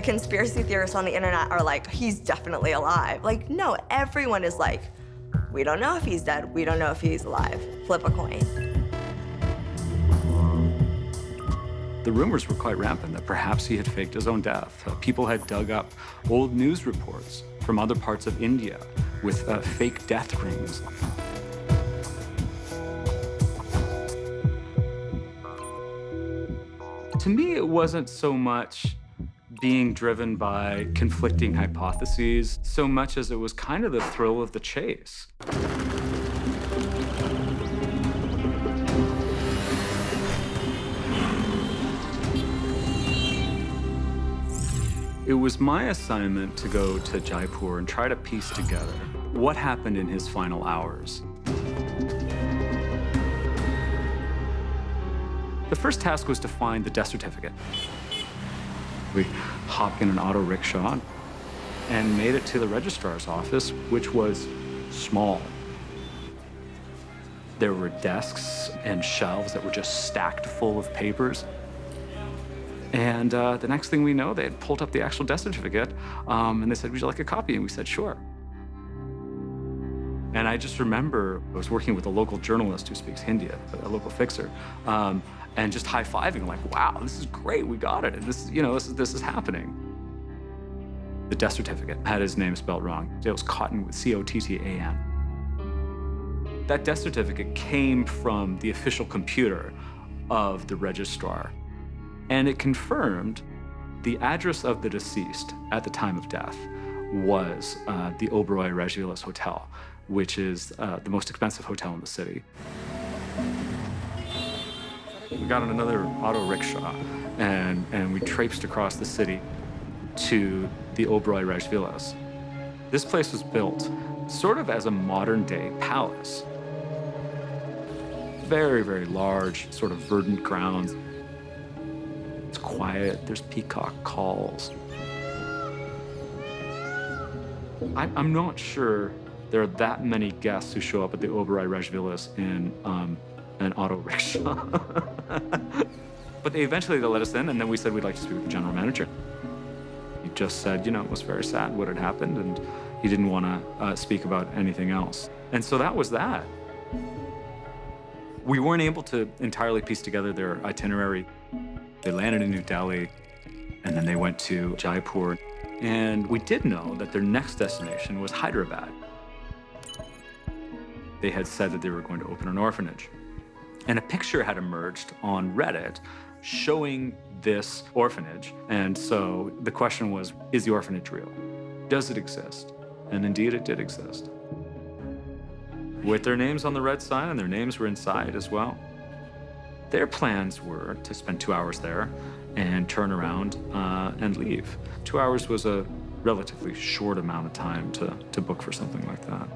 conspiracy theorists on the internet are like, he's definitely alive. Like, no, everyone is like, we don't know if he's dead. We don't know if he's alive. Flip a coin. The rumors were quite rampant that perhaps he had faked his own death. People had dug up old news reports from other parts of India with fake death rings. To me, it wasn't so much being driven by conflicting hypotheses, so much as it was kind of the thrill of the chase. It was my assignment to go to Jaipur and try to piece together what happened in his final hours. The first task was to find the death certificate. We hopped in an auto rickshaw and made it to the registrar's office, which was small. There were desks and shelves that were just stacked full of papers. And the next thing we know, they had pulled up the actual death certificate, and they said, would you like a copy? And we said, sure. And I just remember I was working with a local journalist who speaks Hindi, a local fixer, and just high-fiving, like, wow, this is great, we got it. And this, this is happening. The death certificate had his name spelled wrong. It was Cotten with C-O-T-T-A-N. That death certificate came from the official computer of the registrar. And it confirmed the address of the deceased at the time of death was the Oberoi Rajvilas Hotel, which is the most expensive hotel in the city. We got on another auto rickshaw and we traipsed across the city to the Oberoi Rajvilas. This place was built sort of as a modern-day palace. Very, very large, sort of verdant grounds. It's quiet, there's peacock calls. I'm not sure there are that many guests who show up at the Oberoi Rajvilas in an auto rickshaw. But they let us in, and then we said we'd like to speak with the general manager. He just said, it was very sad what had happened, and he didn't want to speak about anything else. And so that was that. We weren't able to entirely piece together their itinerary. They landed in New Delhi, and then they went to Jaipur. And we did know that their next destination was Hyderabad. They had said that they were going to open an orphanage. And a picture had emerged on Reddit showing this orphanage. And so the question was, is the orphanage real? Does it exist? And indeed, it did exist. With their names on the red sign, and their names were inside as well. Their plans were to spend 2 hours there and turn around and leave. 2 hours was a relatively short amount of time to book for something like that.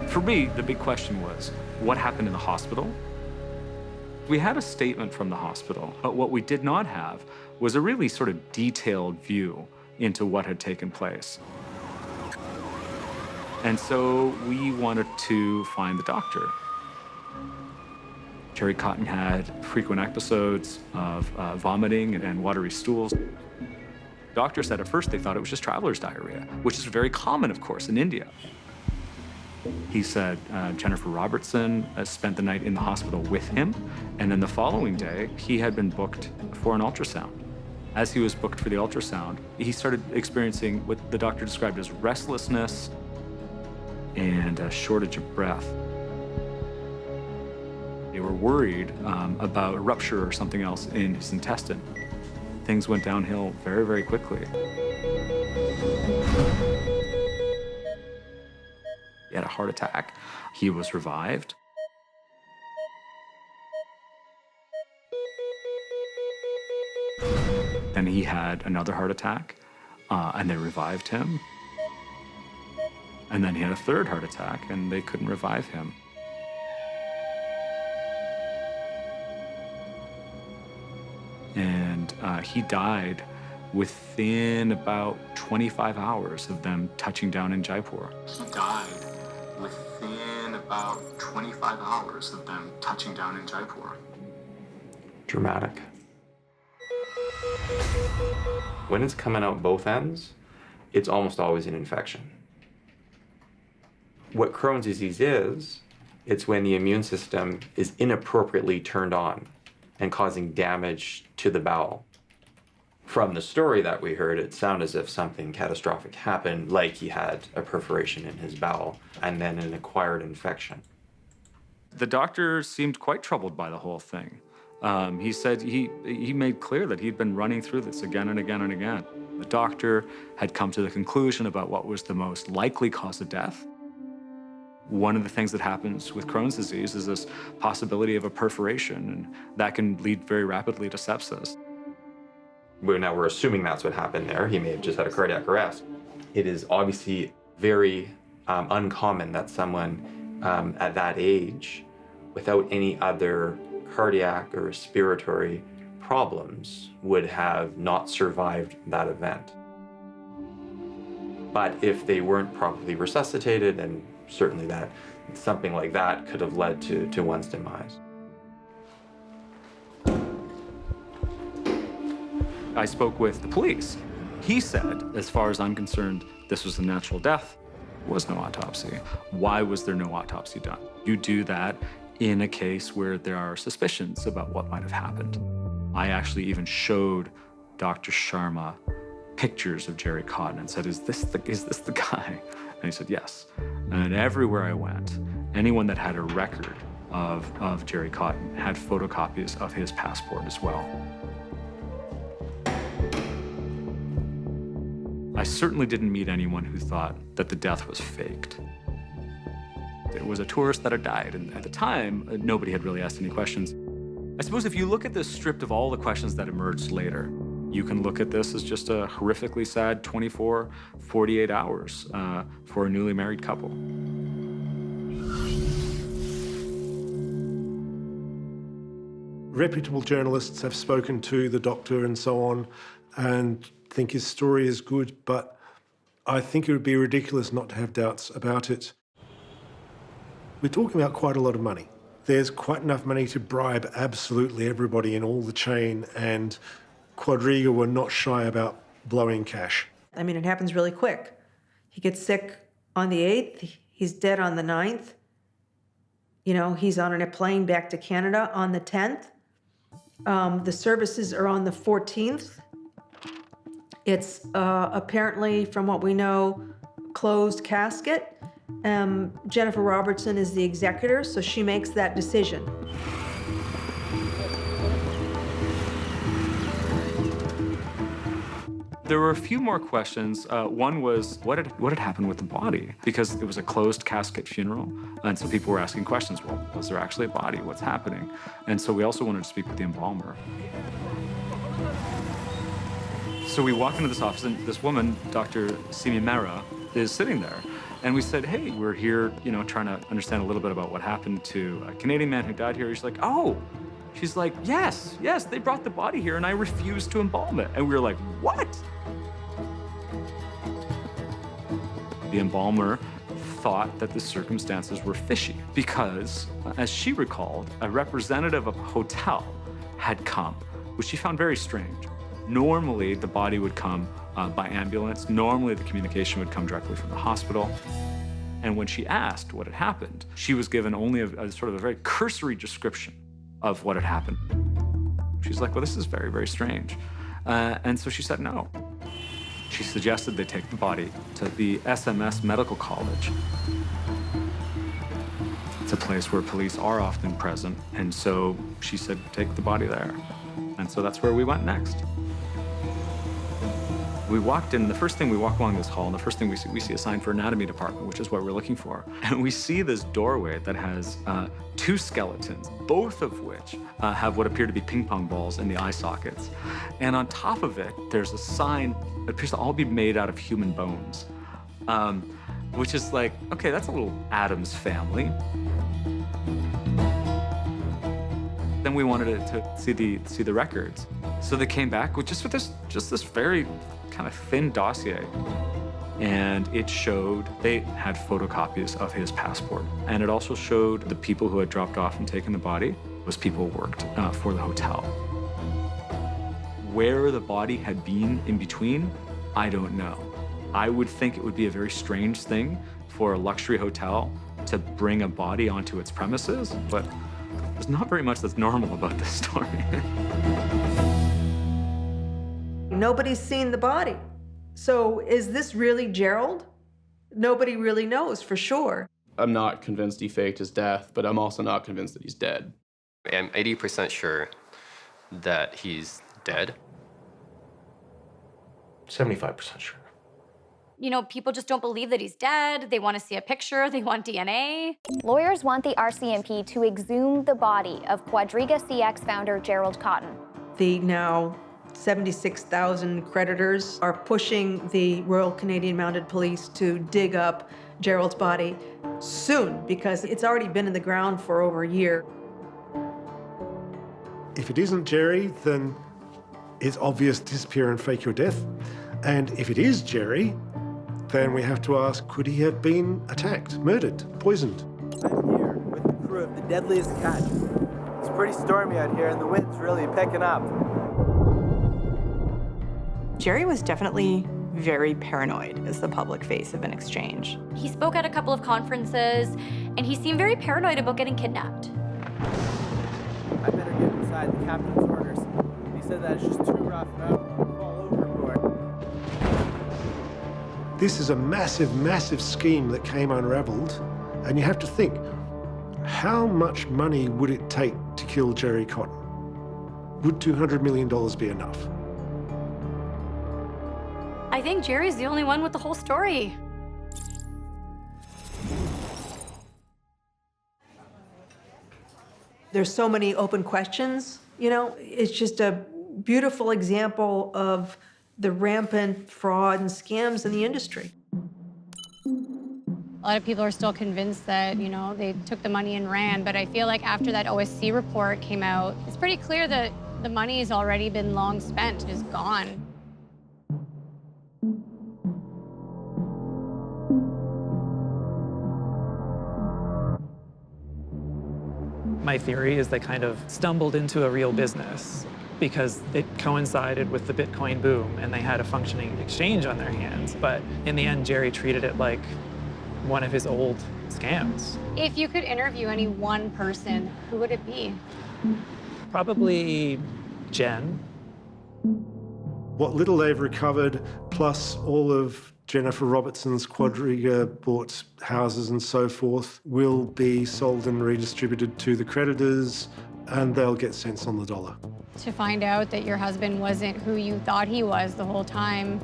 For me, the big question was, what happened in the hospital? We had a statement from the hospital, but what we did not have was a really sort of detailed view into what had taken place. And so we wanted to find the doctor. Gerald Cotten had frequent episodes of vomiting and watery stools. Doctor said at first they thought it was just traveler's diarrhea, which is very common, of course, in India. He said Jennifer Robertson spent the night in the hospital with him, and then the following day, he had been booked for an ultrasound. As he was booked for the ultrasound, he started experiencing what the doctor described as restlessness and a shortage of breath. They were worried about a rupture or something else in his intestine. Things went downhill very, very quickly. He had a heart attack. He was revived. Then he had another heart attack, and they revived him. And then he had a third heart attack, and they couldn't revive him. And he died within about 25 hours of them touching down in Jaipur. He died within about 25 hours of them touching down in Jaipur. dramatic. When it's coming out both ends, it's almost always an infection. What Crohn's disease is, it's when the immune system is inappropriately turned on and causing damage to the bowel. From the story that we heard, it sounded as if something catastrophic happened, like he had a perforation in his bowel and then an acquired infection. The doctor seemed quite troubled by the whole thing. He said he made clear that he'd been running through this again and again and again. The doctor had come to the conclusion about what was the most likely cause of death. One of the things that happens with Crohn's disease is this possibility of a perforation, and that can lead very rapidly to sepsis. Now we're assuming that's what happened there. He may have just had a cardiac arrest. It is obviously very uncommon that someone at that age, without any other cardiac or respiratory problems, would have not survived that event. But if they weren't properly resuscitated, and certainly that something like that could have led to one's demise. I spoke with the police. He said, as far as I'm concerned, this was a natural death. There was no autopsy. Why was there no autopsy done? You do that in a case where there are suspicions about what might have happened. I actually even showed Dr. Sharma pictures of Gerald Cotten and said, is this the guy? And he said, yes. And everywhere I went, anyone that had a record of Gerald Cotten had photocopies of his passport as well. I certainly didn't meet anyone who thought that the death was faked. It was a tourist that had died, and at the time, nobody had really asked any questions. I suppose if you look at this stripped of all the questions that emerged later, you can look at this as just a horrifically sad 24, 48 hours for a newly married couple. Reputable journalists have spoken to the doctor and so on and think his story is good, but I think it would be ridiculous not to have doubts about it. We're talking about quite a lot of money. There's quite enough money to bribe absolutely everybody in all the chain, and Quadriga were not shy about blowing cash. I mean, it happens really quick. He gets sick on the 8th, he's dead on the 9th. You know, he's on a plane back to Canada on the 10th. The services are on the 14th. It's apparently, from what we know, closed casket. Jennifer Robertson is the executor, so she makes that decision. There were a few more questions. One was, what had happened with the body? Because it was a closed casket funeral, and so people were asking questions. Well, was there actually a body? What's happening? And so we also wanted to speak with the embalmer. So we walk into this office, and this woman, Dr. Simi Mehra, is sitting there. And we said, hey, we're here, trying to understand a little bit about what happened to a Canadian man who died here. She's like, oh. She's like, yes, they brought the body here, and I refused to embalm it. And we were like, what? The embalmer thought that the circumstances were fishy because, as she recalled, a representative of a hotel had come, which she found very strange. Normally, the body would come by ambulance. Normally, the communication would come directly from the hospital. And when she asked what had happened, she was given only a sort of a very cursory description of what had happened. She's like, well, this is very, very strange. And so she said no. She suggested they take the body to the SMS Medical College. It's a place where police are often present. And so she said, take the body there. And so that's where we went next. We walked in, the first thing we walk along this hall, and the first thing we see a sign for anatomy department, which is what we're looking for. And we see this doorway that has two skeletons, both of which have what appear to be ping pong balls in the eye sockets. And on top of it, there's a sign that appears to all be made out of human bones, which is like, okay, that's a little Addams Family. Then we wanted to see the records. So they came back with just this very kind of thin dossier. And it showed they had photocopies of his passport. And it also showed the people who had dropped off and taken the body. Those people worked for the hotel. Where the body had been in between, I don't know. I would think it would be a very strange thing for a luxury hotel to bring a body onto its premises, but there's not very much that's normal about this story. Nobody's seen the body. So is this really Gerald? Nobody really knows for sure. I'm not convinced he faked his death, but I'm also not convinced that he's dead. I'm 80% sure that he's dead. 75% sure. You know, people just don't believe that he's dead. They want to see a picture. They want DNA. Lawyers want the RCMP to exhume the body of QuadrigaCX founder Gerald Cotten. The now 76,000 creditors are pushing the Royal Canadian Mounted Police to dig up Gerald's body soon because it's already been in the ground for over a year. If it isn't Jerry, then it's obvious disappear and fake your death. And if it is Jerry, then we have to ask, could he have been attacked, murdered, poisoned? I'm here with the crew of the deadliest catch. It's pretty stormy out here and the wind's really picking up. Jerry was definitely very paranoid as the public face of an exchange. He spoke at a couple of conferences, and he seemed very paranoid about getting kidnapped. I better get inside the captain's orders. He said that it's just too rough and I won't fall overboard. This is a massive, massive scheme that came unraveled. And you have to think, how much money would it take to kill Gerry Cotten? Would $200 million be enough? I think Jerry's the only one with the whole story. There's so many open questions, you know, it's just a beautiful example of the rampant fraud and scams in the industry. A lot of people are still convinced that, you know, they took the money and ran, but I feel like after that OSC report came out, it's pretty clear that the money has already been long spent, is gone. My theory is they kind of stumbled into a real business because it coincided with the Bitcoin boom and they had a functioning exchange on their hands. But in the end, Jerry treated it like one of his old scams. If you could interview any one person, who would it be? Probably Jen. What little they've recovered, plus all of Jennifer Robertson's Quadriga bought houses and so forth, will be sold and redistributed to the creditors, and they'll get cents on the dollar. To find out that your husband wasn't who you thought he was the whole time.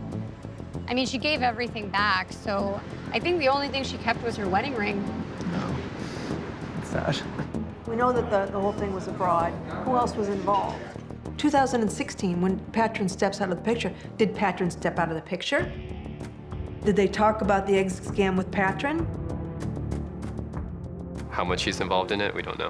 I mean, she gave everything back, so I think the only thing she kept was her wedding ring. It's sad. We know that the whole thing was a fraud. Who else was involved? 2016, when Patron steps out of the picture, did Patron step out of the picture? Did they talk about the egg scam with Patron? How much he's involved in it, we don't know.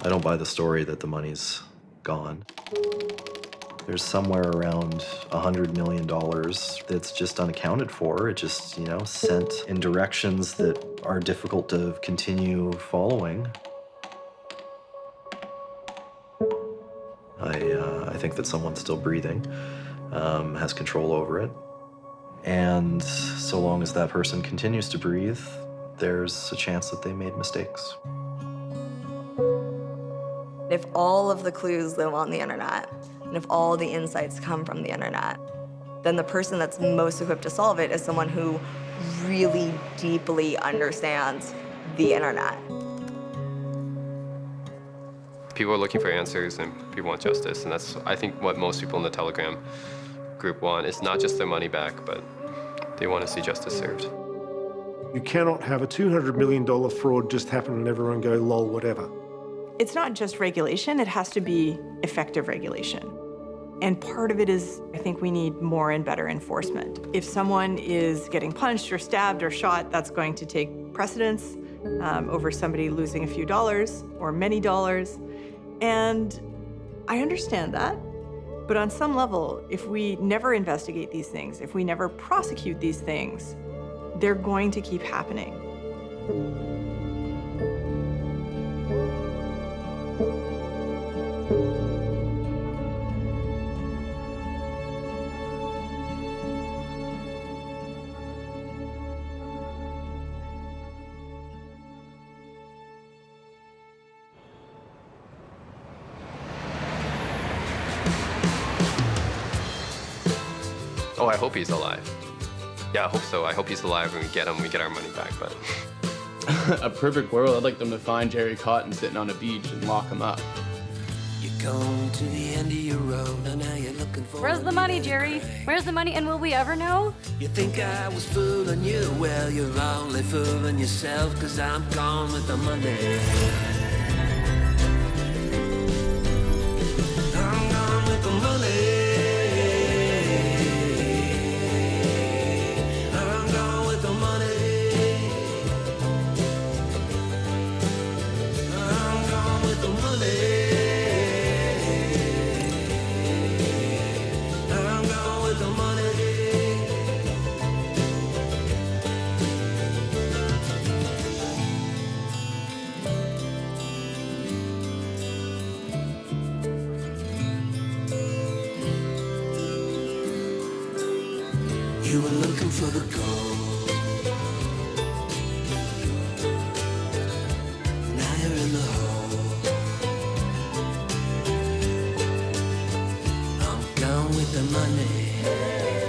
I don't buy the story that the money's gone. There's somewhere around $100 million that's just unaccounted for. It just, you know, sent in directions that are difficult to continue following. I think that someone still breathing has control over it. And so long as that person continues to breathe, there's a chance that they made mistakes. If all of the clues live on the internet, and if all the insights come from the internet, then the person that's most equipped to solve it is someone who really deeply understands the internet. People are looking for answers and people want justice, and that's, I think, what most people in the Telegram group want. It's not just their money back, but they want to see justice served. You cannot have a $200 million fraud just happen and everyone go, lol, whatever. It's not just regulation, it has to be effective regulation. And part of it is, I think we need more and better enforcement. If someone is getting punched or stabbed or shot, that's going to take precedence over somebody losing a few dollars or many dollars. And I understand that. But on some level, if we never investigate these things, if we never prosecute these things, they're going to keep happening. Oh, I hope he's alive. Yeah, I hope so. I hope he's alive and we get him, we get our money back, but... A perfect world, I'd like them to find Gerald Cotten sitting on a beach and lock him up. You're going to the end of your road, and now you're looking for... Where's the money, Jerry? Where's the money, and will we ever know? You think I was fooling you? Well, you're only fooling yourself, 'cause I'm gone with the money. I'm gone with the money. You were looking for the gold. Now you're in the hole. I'm gone with the money.